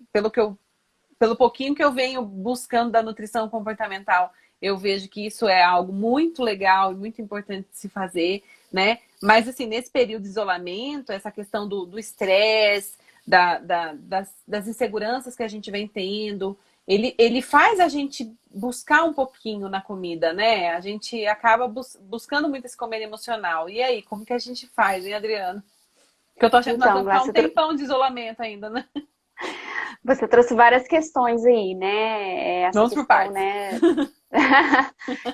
pelo pouquinho que eu venho buscando da nutrição comportamental, eu vejo que isso é algo muito legal e muito importante de se fazer, né? Mas, assim, nesse período de isolamento, essa questão do estresse, das inseguranças que a gente vem tendo, ele faz a gente buscar um pouquinho na comida, né? A gente acaba buscando muito esse comer emocional. E aí, como que a gente faz, hein, Adriana? Porque eu tô achando que nós então, vamos ficar Glácia, um tempão de isolamento ainda, né? você trouxe várias questões aí, né? Essa Vamos por questão, partes. né?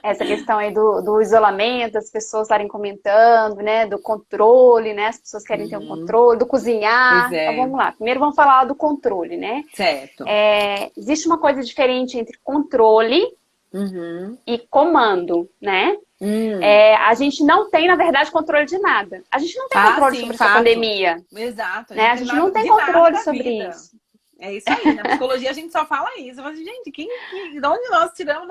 Essa questão aí do isolamento, as pessoas estarem comentando, né? Do controle, né? As pessoas querem ter um Uhum. controle, do Pois cozinhar. Então é, vamos lá. Primeiro vamos falar do controle, né? certo. Existe uma coisa diferente entre controle Uhum. e comando, né? Hum. A gente não tem, na verdade, controle de nada. A gente não tem Ah, controle sim, sobre essa fato. pandemia, Exato. A né? gente A tem gente nada não tem de nada controle da sobre vida. isso. É isso aí. Na psicologia a gente só fala isso. Eu falo assim, gente, de onde nós tiramos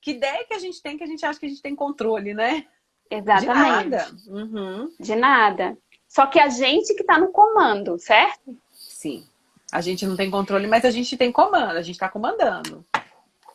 que ideia que a gente tem que a gente acha que a gente tem controle, né? De nada. Exatamente. Uhum. De nada. Só que a gente que tá no comando, certo? Sim. A gente não tem controle, mas a gente tem comando, a gente tá comandando.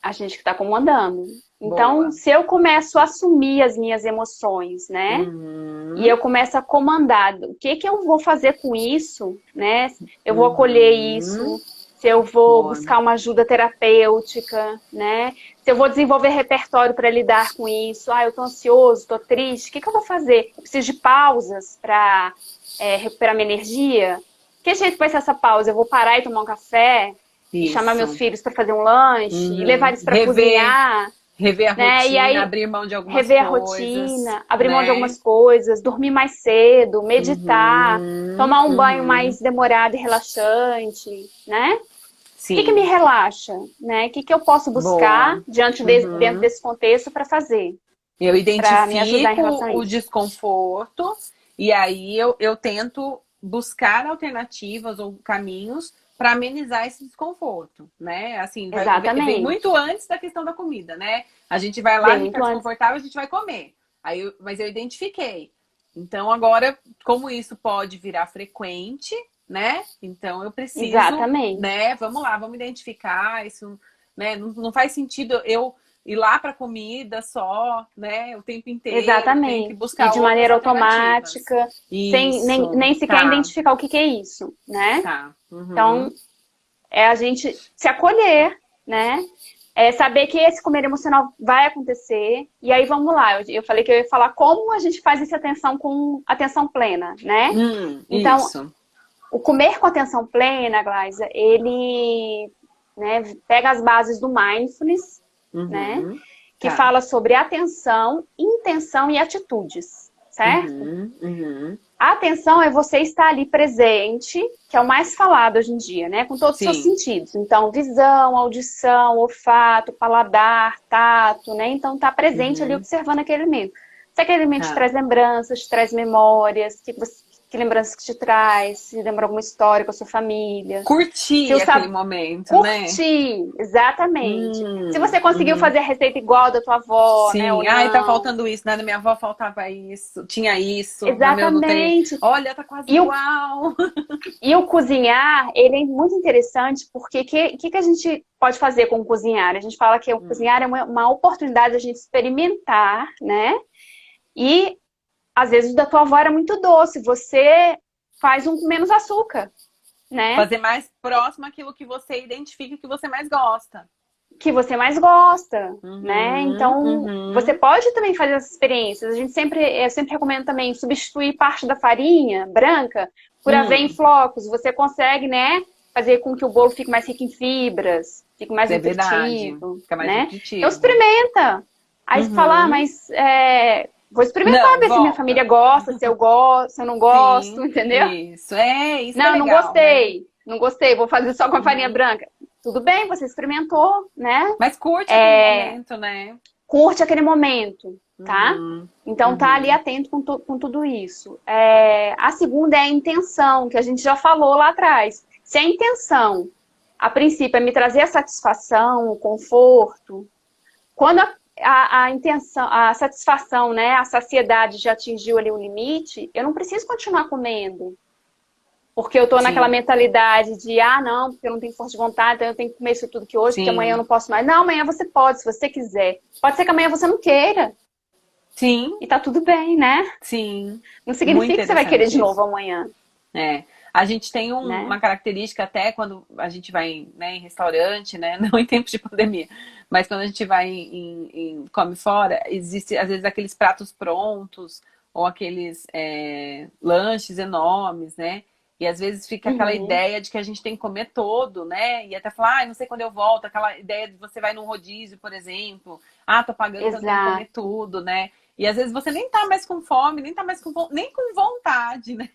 A gente que está comandando. Então, Boa. se eu começo a assumir as minhas emoções, né? E Uhum. eu começo a comandar, o que que eu vou fazer com isso, né? Eu vou acolher Uhum. isso, se eu vou Boa. buscar uma ajuda terapêutica, né? Se eu vou desenvolver repertório para lidar com isso. Ah, eu tô ansioso, tô triste, o que que eu vou fazer? Eu preciso de pausas para recuperar minha energia? Que jeito vai ser essa pausa? Eu vou parar e tomar um café? E chamar meus Isso. filhos para fazer um lanche, e levar Uhum. eles para cozinhar, Rever a né? E rotina, aí abrir mão de algumas rever a coisas, rotina, abrir mão de né? algumas coisas, dormir mais cedo, meditar, Uhum. tomar um banho Uhum. mais demorado e relaxante, né? O que que me Sim. relaxa, né? O que que eu posso buscar Boa. dentro Uhum. desse contexto para fazer, Eu para me ajudar em identifico relação a o isso? desconforto e aí eu tento buscar alternativas ou caminhos para amenizar esse desconforto, né? Assim, vem Exatamente. muito antes da questão da comida, né? A gente vai lá, a Vem gente tá muito antes. desconfortável, a gente vai comer. Mas eu identifiquei. Então, agora, como isso pode virar frequente, né? Então, eu preciso, Exatamente. né? Vamos lá, vamos identificar isso, né? Não faz sentido eu ir lá para comida só, né? O tempo inteiro, tenho que Exatamente. E buscar de outras maneira alternativas. automática, sem Isso, nem sequer tá, identificar o que que é isso, né? tá. Uhum. Então, é a gente se acolher, né? É saber que esse comer emocional vai acontecer. E aí vamos lá, eu falei que eu ia falar como a gente faz essa atenção com atenção plena, né? Então, Isso. o comer com atenção plena, Glaisa, ele, né, pega as bases do mindfulness, né? Uhum. Que Tá. fala sobre atenção, intenção e atitudes, certo? Uhum. Uhum. A atenção é você estar ali presente, que é o mais falado hoje em dia, né? Com todos os seus Sim. sentidos. Então, visão, audição, olfato, paladar, tato, né? Então, tá presente ali Uhum. observando aquele alimento. Se aquele alimento te Tá. traz lembranças, te traz memórias, que lembranças que te traz, se lembra alguma história com a sua família. Se Curtir o aquele sabor momento, né? curtir, exatamente. Se você conseguiu Uhum. fazer a receita igual da tua avó, né, ou Sim. Ai, tá não. faltando isso, né? Na minha avó faltava isso, tinha isso, na meu não tem. Exatamente. Olha, tá quase E o igual. E o cozinhar, ele é muito interessante porque que a gente pode fazer com o cozinhar? A gente fala que o cozinhar é uma oportunidade de a gente experimentar, né? E às vezes o da tua avó era muito doce, você faz um com menos açúcar, né? Fazer mais próximo aquilo que você identifica que você mais gosta. Que você mais gosta, né? Uhum, Então, você uhum. pode também fazer essas experiências. Eu sempre recomendo também substituir parte da farinha branca por aveia em Hum, flocos. Você consegue, né, fazer com que o bolo fique mais rico em fibras, fique mais é verdade. nutritivo, Fica mais né? Então, nutritivo. experimenta. Aí você fala, ah, Uhum. mas vou experimentar, Não, ver se minha família volta. gosta, se eu gosto, se eu não gosto, Sim, entendeu? isso. É, isso que é Não, não legal, né? gostei. Não gostei, vou fazer só com a farinha Uhum. branca. Tudo bem, você experimentou, né? Mas curte aquele momento, né? Curte aquele momento, tá? Uhum, Então tá ali uhum. atento com tudo isso. A segunda é a intenção, que a gente já falou lá atrás. Se a intenção, a princípio, é me trazer a satisfação, o conforto, quando a intenção, a satisfação, né, a saciedade já atingiu ali o limite, eu não preciso continuar comendo. Porque eu tô naquela Sim, mentalidade de, ah, não, porque eu não tenho força de vontade, então eu tenho que comer isso tudo que hoje, porque amanhã eu sim, não posso mais. Não, amanhã você pode, se você quiser. Pode ser que amanhã você não queira. sim, E tá tudo bem, né? sim. Não Muito significa que você vai querer de interessante novo isso. amanhã, É. A gente tem né? uma característica até quando a gente vai, né, em restaurante, né? Não em tempos de pandemia, mas quando a gente vai come fora, existe às vezes aqueles pratos prontos ou aqueles lanches enormes, né? E às vezes fica aquela Uhum. ideia de que a gente tem que comer todo, né? E até falar, ah, não sei quando eu volto, aquela ideia de você vai num rodízio, por exemplo, ah, tô pagando, então eu tenho que comer Exato. tudo, né? E às vezes você nem tá mais com fome, nem tá mais com nem com vontade, né?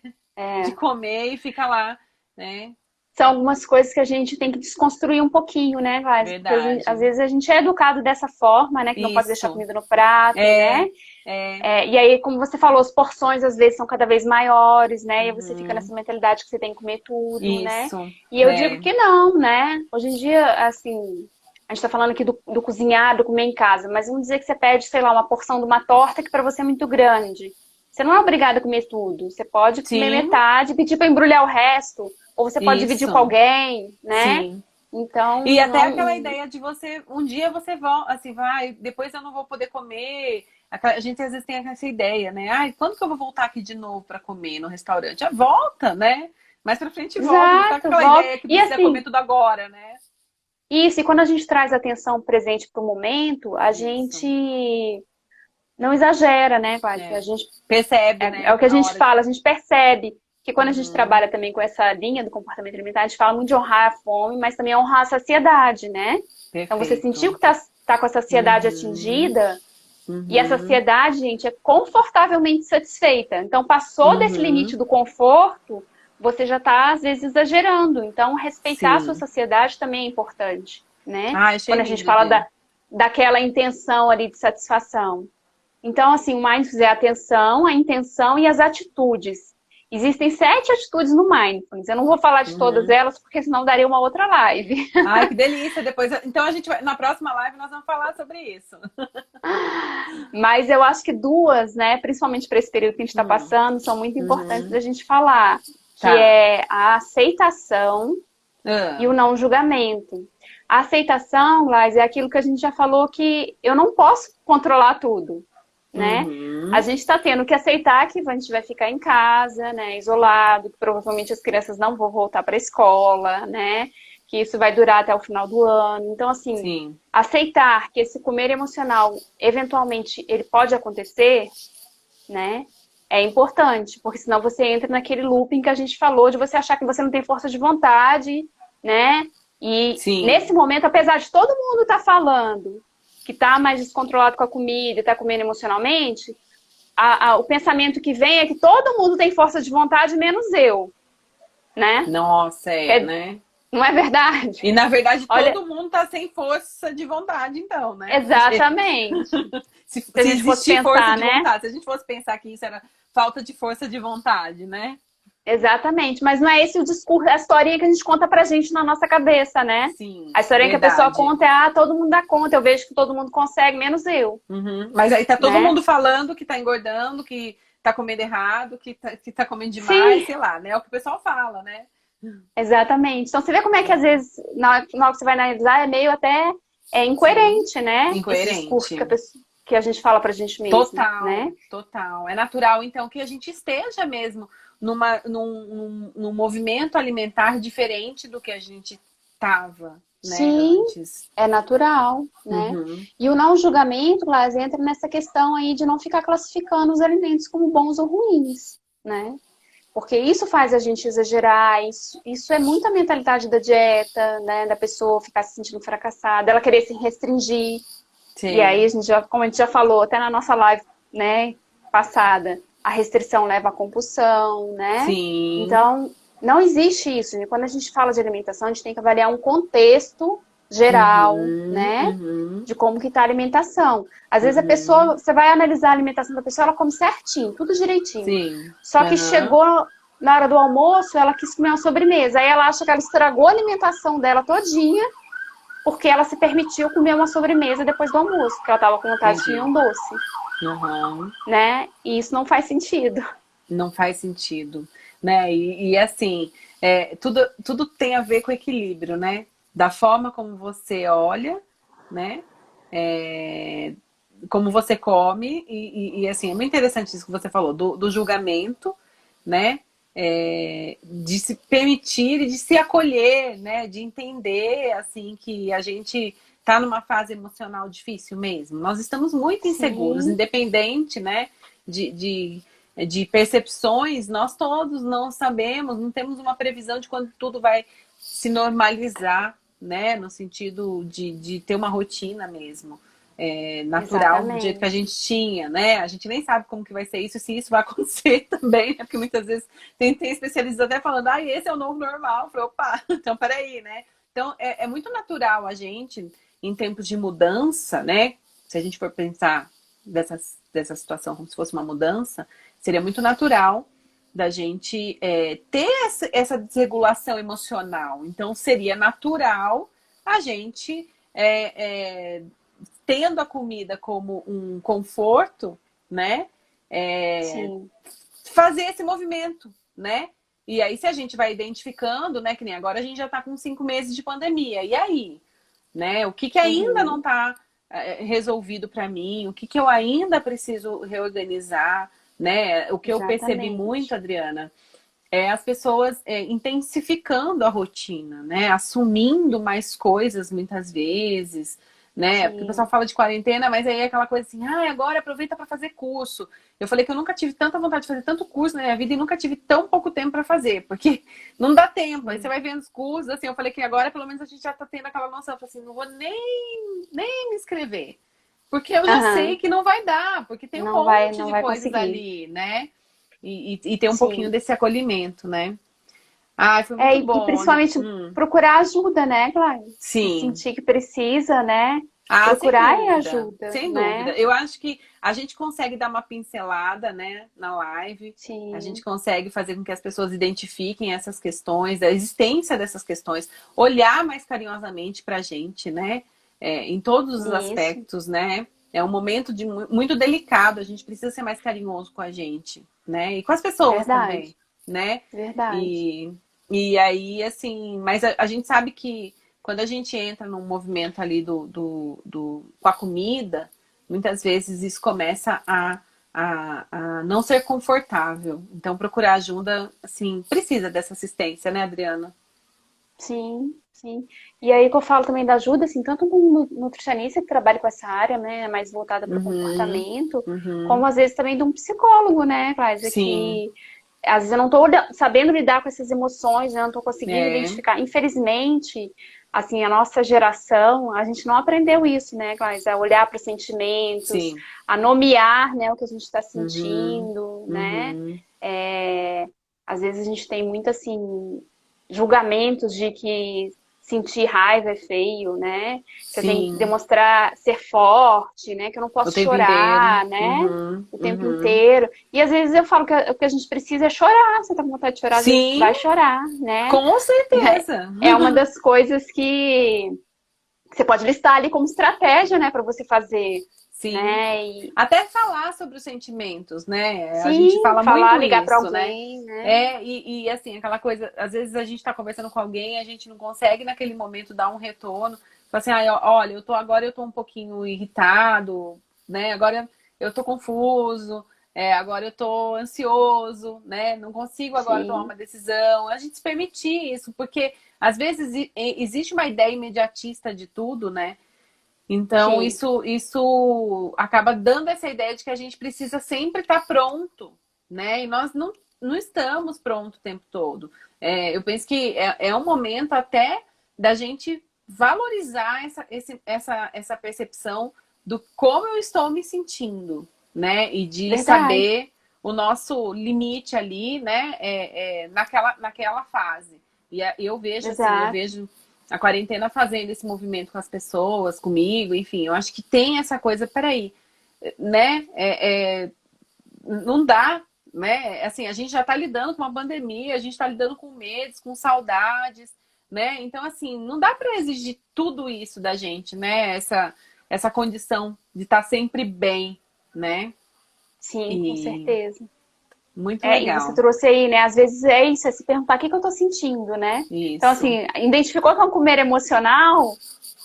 De É. comer e fica lá, né? são algumas coisas que a gente tem que desconstruir um pouquinho, né, Gladys? Porque Verdade. às vezes a gente é educado dessa forma, né? Que não pode deixar Isso. comida no prato, É, né? E aí, como você falou, as porções às vezes são cada vez maiores, né? E aí você fica uhum, nessa mentalidade que você tem que comer tudo, né? isso. E eu digo É, que não, né? Hoje em dia, assim, a gente tá falando aqui do cozinhar, do comer em casa, mas vamos dizer que você pede, sei lá, uma porção de uma torta que para você é muito grande. Você não é obrigado a comer tudo. Você pode comer sim, metade, pedir para embrulhar o resto, ou você pode dividir com isso. alguém, né? Sim. Então, E até aquela não. ideia de você, um dia você volta, assim, vai, depois eu não vou poder comer. A gente às vezes tem essa ideia, né? Ai, quando que eu vou voltar aqui de novo para comer no restaurante? Volta, né? Mais pra frente volta, não tá com Exato, aquela volta. ideia que E precisa comer assim, tudo agora, né? isso, e quando a gente traz atenção presente para o momento, a Isso. gente não exagera, né, quase? A É. gente, Percebe, é o né? que a Na gente hora de. fala, a gente percebe que quando a gente Uhum. trabalha também com essa linha do comportamento alimentar, a gente fala muito de honrar a fome, mas também honrar a saciedade, né? Então você sentiu Perfeito. que tá com a saciedade Uhum. atingida, e a Uhum. saciedade, gente, é confortavelmente satisfeita. Então passou desse limite Uhum. do conforto, você já está, às vezes, exagerando. Então, respeitar a sua Sim. saciedade também é importante, né? Ah, achei Quando a gente lindo, fala Bê. daquela intenção ali de satisfação. Então, assim, o mindfulness é a atenção, a intenção e as atitudes. Existem 7 atitudes no mindfulness. Eu não vou falar de todas Uhum. elas, porque senão daria uma outra live. Ai, que delícia. Depois, então a gente vai, na próxima live nós vamos falar sobre isso. Mas eu acho que duas, né, principalmente para esse período que a gente está Hum. passando, são muito importantes Uhum. da gente falar, que Tá. é a aceitação e Ah. o não julgamento. A aceitação, Lais, é aquilo que a gente já falou que eu não posso controlar tudo, né? A Uhum. gente está tendo que aceitar que a gente vai ficar em casa, né, isolado, que provavelmente as crianças não vão voltar para a escola, né? Que isso vai durar até o final do ano. Então, assim, Sim. aceitar que esse comer emocional, eventualmente, ele pode acontecer, né? É importante, porque senão você entra naquele looping que a gente falou, de você achar que você não tem força de vontade, né? E Sim. nesse momento, apesar de todo mundo estar falando que está mais descontrolado com a comida e está comendo emocionalmente, o pensamento que vem é que todo mundo tem força de vontade, menos eu, né? Nossa, é, né? Não é verdade? E na verdade Olha, todo mundo tá sem força de vontade, então, né? Porque exatamente. Se a se gente fosse existir força pensar, de né? vontade, se a gente fosse pensar que isso era falta de força de vontade, né? Exatamente, mas não é esse o discurso, a historinha que a gente conta pra gente na nossa cabeça, né? Sim, A historinha que a pessoa verdade. conta é, todo mundo dá conta, eu vejo que todo mundo consegue, menos eu, Uhum. Mas aí tá todo né? mundo falando que tá engordando, que tá comendo errado, que tá comendo demais, Sim, sei lá, né? É o que o pessoal fala, né? exatamente. Então você vê como é que às vezes, na hora que você vai analisar, é meio até Sim, incoerente, né? Esse discurso incoerente. que a gente fala pra gente mesmo, né? Total, total. É natural, então, que a gente esteja mesmo num movimento alimentar diferente do que a gente estava, né, Sim, antes. é natural, né? Uhum. E o não julgamento, Glass, entra nessa questão aí de não ficar classificando os alimentos como bons ou ruins, né? Porque isso faz a gente exagerar, isso é muita mentalidade da dieta, né? Da pessoa ficar se sentindo fracassada, ela querer se restringir. E aí, Sim, como a gente já falou até na nossa live, né, passada, a restrição leva à compulsão, né? sim. Então, não existe isso. E quando a gente fala de alimentação, a gente tem que avaliar um contexto geral, Uhum, né? uhum, De como que tá a alimentação. Às vezes a uhum. pessoa, você vai analisar a alimentação da pessoa, ela come certinho, tudo direitinho. Sim. Só que Uhum. chegou na hora do almoço, ela quis comer uma sobremesa. Aí ela acha que ela estragou a alimentação dela todinha, porque ela se permitiu comer uma sobremesa depois do almoço, porque ela estava com vontade de comer Entendi. um doce, Uhum. né? E isso não faz sentido. Não faz sentido, né? E assim, tudo tem a ver com equilíbrio, né? Da forma como você olha, né? É, como você come, assim, é muito interessante isso que você falou, do julgamento, né? De se permitir e de se acolher, né? De entender, assim, que a gente está numa fase emocional difícil mesmo. Nós estamos muito inseguros, Sim, independente, né? De, de, de percepções, nós todos não sabemos, não temos uma previsão de quando tudo vai se normalizar, né? No sentido de ter uma rotina mesmo. natural do jeito que a gente tinha, né? A gente nem sabe como que vai ser isso, se isso vai acontecer também, né? Porque muitas vezes tem especialistas até falando, esse é o novo normal. Eu falei, opa, então peraí, né? Então é muito natural a gente, em tempos de mudança, né? Se a gente for pensar dessa situação como se fosse uma mudança, seria muito natural da gente ter essa desregulação emocional. Então seria natural a gente tendo a comida como um conforto, né? Fazer esse movimento, né? E aí, se a gente vai identificando, né? Que nem agora a gente já está com 5 meses de pandemia. E aí? Né? O que ainda não está resolvido para mim? O que eu ainda preciso reorganizar? Né? O que eu percebi muito, Adriana, as pessoas intensificando a rotina, né? Assumindo mais coisas muitas vezes, né? Porque o pessoal fala de quarentena, mas aí é aquela coisa assim, agora aproveita para fazer curso. Eu falei que eu nunca tive tanta vontade de fazer tanto curso na minha vida e nunca tive tão pouco tempo para fazer, porque não dá tempo. Aí você vai vendo os cursos, assim, eu falei que agora pelo menos a gente já tá tendo aquela noção, eu falei assim, não vou nem me inscrever, porque eu já sei que não vai dar, porque tem um monte de coisas ali, né? E ter um pouquinho desse acolhimento, né? Foi muito bom. E principalmente procurar ajuda, né, Clara? Sim. Sentir que precisa, né? Procurar ajuda. Sem dúvida. Eu acho que a gente consegue dar uma pincelada, né, na live. Sim. A gente consegue fazer com que as pessoas identifiquem essas questões, a existência dessas questões, olhar mais carinhosamente pra gente, né? Em todos os aspectos, né? É um momento muito delicado, a gente precisa ser mais carinhoso com a gente, né? E com as pessoas também, né? Verdade. E aí, assim, mas a gente sabe que quando a gente entra num movimento ali com a comida, muitas vezes isso começa a não ser confortável. Então, procurar ajuda, assim, precisa dessa assistência, né, Adriana? Sim. E aí que eu falo também da ajuda, assim, tanto um nutricionista que trabalha com essa área, né, mais voltada para o comportamento, como às vezes também de um psicólogo, né, Cláudia, que às vezes eu não estou sabendo lidar com essas emoções, né, eu não estou conseguindo identificar. Infelizmente, assim, a nossa geração, a gente não aprendeu isso, né, Cláudia, a olhar para os sentimentos, a nomear, né, o que a gente está sentindo, né, às vezes a gente tem muito, assim, julgamentos de que sentir raiva é feio, né? Que eu tenho que demonstrar ser forte, né? Que eu não posso chorar, né? O tempo inteiro. E às vezes eu falo que o que a gente precisa é chorar. Você tá com vontade de chorar, às vezes vai chorar, né? Com certeza. É uma das coisas que você pode listar ali como estratégia, né? Para você fazer. Sim. Né? Até falar sobre os sentimentos, né? Sim, a gente fala muito ligar isso, pra alguém, né? E assim, aquela coisa, às vezes a gente tá conversando com alguém e a gente não consegue naquele momento dar um retorno. Fala assim, olha, agora eu tô um pouquinho irritado, né? Agora eu tô confuso, agora eu tô ansioso, né? Não consigo agora tomar uma decisão. A gente se permitir isso, porque às vezes existe uma ideia imediatista de tudo, né? Então, isso acaba dando essa ideia de que a gente precisa sempre estar pronto, né? E nós não estamos prontos o tempo todo. Eu penso que é um momento até da gente valorizar essa percepção do como eu estou me sentindo, né? E de saber o nosso limite ali, né? Naquela fase. E eu vejo assim, eu vejo a quarentena fazendo esse movimento com as pessoas, comigo, enfim, eu acho que tem essa coisa, peraí, né? Não dá, né? Assim, a gente já tá lidando com uma pandemia, a gente tá lidando com medos, com saudades, né? Então, assim, não dá para exigir tudo isso da gente, né? Essa condição de estar sempre bem, né? Sim, com certeza. Muito legal. E você trouxe aí, né? Às vezes é isso, é se perguntar o que eu tô sentindo, né? Isso. Então, assim, identificou que é um comer emocional, o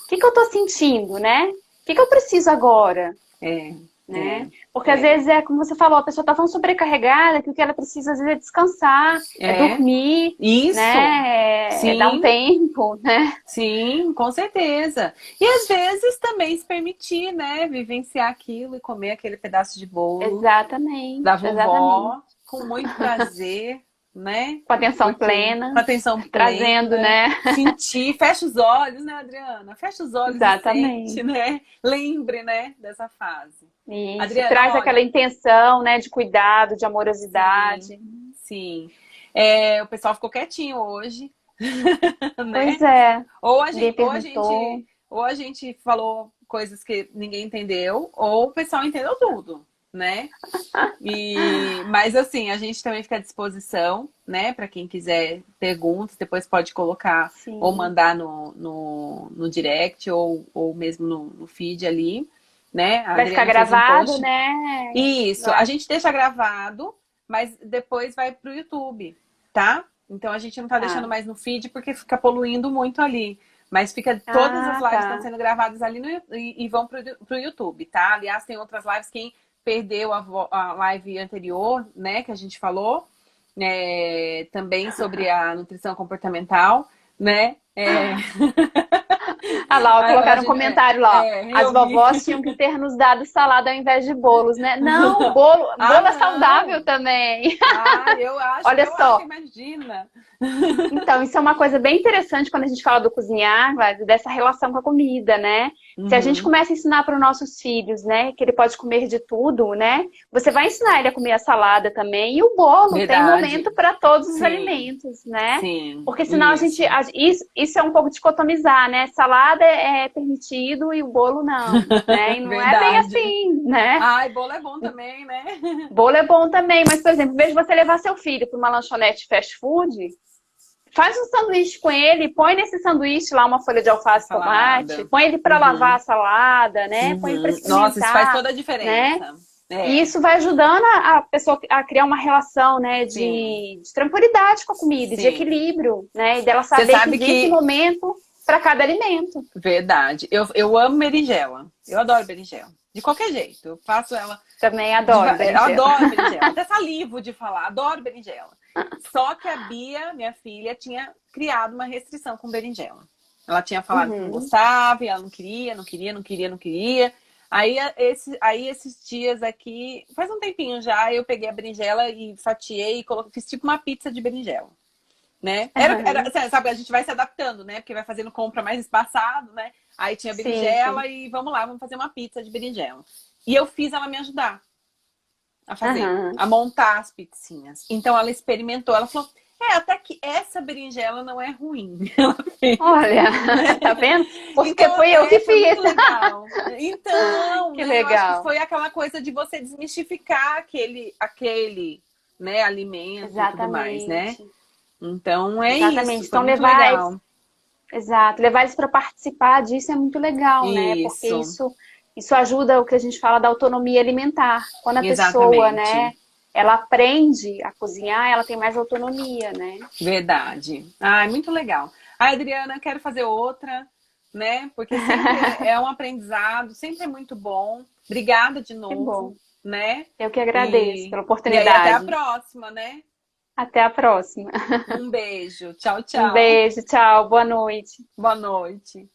que eu tô sentindo, né? O que eu preciso agora? Né? Porque às vezes como você falou, a pessoa tá tão sobrecarregada que o que ela precisa às vezes é descansar, dormir, isso. Né? Dar um tempo, né? Sim, com certeza. E às vezes também se permitir, né? Vivenciar aquilo e comer aquele pedaço de bolo. Exatamente. Da vovó, com muito prazer, né? Com atenção Porque, plena. com atenção Trazendo, plena, né? sentir, fecha os olhos, né, Adriana? Fecha os olhos e sente, Exatamente. né? Lembre, né, dessa fase. Isso, Adriana, traz aquela olha, intenção, né, de cuidado, de sim, amorosidade. sim. O pessoal ficou quietinho hoje, Pois né? é, Ou a ninguém gente, ou a perguntou. gente, ou a gente falou coisas que ninguém entendeu, ou o pessoal entendeu tudo, né? Mas assim, a gente também fica à disposição, né? Para quem quiser perguntas, depois pode colocar ou Sim. mandar no direct ou mesmo no feed ali, né? A Vai ficar Adriana fez um gravado, post. né? Isso, a Vai. gente deixa gravado, mas depois vai pro YouTube, tá? Então a gente não tá deixando Tá. mais no feed porque fica poluindo muito ali. Mas fica, todas as Ah, lives estão tá. sendo gravadas ali e vão pro YouTube, tá? Aliás, tem outras lives, quem perdeu a live anterior, né, que a gente falou, também sobre a nutrição comportamental, né? Ah lá, ó, A colocaram um gente, comentário lá, ó. As eu vi. vovós tinham que ter nos dado salada ao invés de bolos, né? Não, bolo, Ah, bolo é saudável não! também. Ah, Olha eu acho, só, imagina. então, isso é uma coisa bem interessante quando a gente fala do cozinhar, dessa relação com a comida, né? Se a gente Uhum. começa a ensinar para os nossos filhos, né, que ele pode comer de tudo, né? Você vai ensinar ele a comer a salada também e o bolo tem momento Verdade. para todos os Sim, alimentos, né? sim, Porque senão a gente, isso. isso é um pouco dicotomizar, né? Salada é permitido e o bolo não, né? E não é bem Verdade. assim, né? Ai, bolo é bom também, né? Bolo é bom também, mas, por exemplo, em vez de você levar seu filho para uma lanchonete fast food, faz um sanduíche com ele, põe nesse sanduíche lá uma folha de A alface e tomate, salada. põe ele para lavar a Uhum, salada, né? Põe ele para uhum. Nossa, isso faz experimentar, toda a né? diferença. E É, isso vai ajudando a pessoa a criar uma relação, né, sim, de tranquilidade com a comida, de sim. equilíbrio, né? E dela Você saber que sabe existe um que, momento para cada alimento. verdade, eu amo berinjela. Eu adoro berinjela. De qualquer jeito. Eu faço ela. Também adoro Eu berinjela. adoro berinjela. Até salivo de falar. Adoro berinjela. Só que a Bia, minha filha, tinha criado uma restrição com berinjela. Ela tinha falado que não Uhum. gostava, e ela não queria, não queria, não queria, não queria. Aí esses dias aqui, faz um tempinho já, eu peguei a berinjela e fatiei e fiz tipo uma pizza de berinjela, né? Sabe, a gente vai se adaptando, né? Porque vai fazendo compra mais espaçado, né? Aí tinha Sim, sim. berinjela e vamos lá, vamos fazer uma pizza de berinjela. E eu fiz ela me ajudar a fazer, Aham. a montar as pizzinhas. Então ela experimentou, ela falou, até que essa berinjela não é ruim. Ela fez, Olha, né? tá vendo? Porque Então, fui eu que foi fiz. muito legal. Então, Que né, eu acho que legal. foi aquela coisa de você desmistificar aquele, né, alimento e tudo mais, né? Exatamente. Então, é Exatamente. isso, foi Então, muito legal. exato, levar eles para participar disso é muito legal, né? Porque Isso, isso ajuda o que a gente fala da autonomia alimentar. Quando a pessoa, né, exatamente. ela aprende a cozinhar, ela tem mais autonomia, né? Verdade. Ah, é muito legal. Ah, Adriana, quero fazer outra, né? Porque sempre é um aprendizado, sempre é muito bom. Obrigada de Que novo, bom. né? Eu que agradeço E, pela e aí, até a oportunidade. próxima, né? Até a próxima. Um beijo. Tchau, Um tchau. beijo, tchau, boa noite. Boa noite.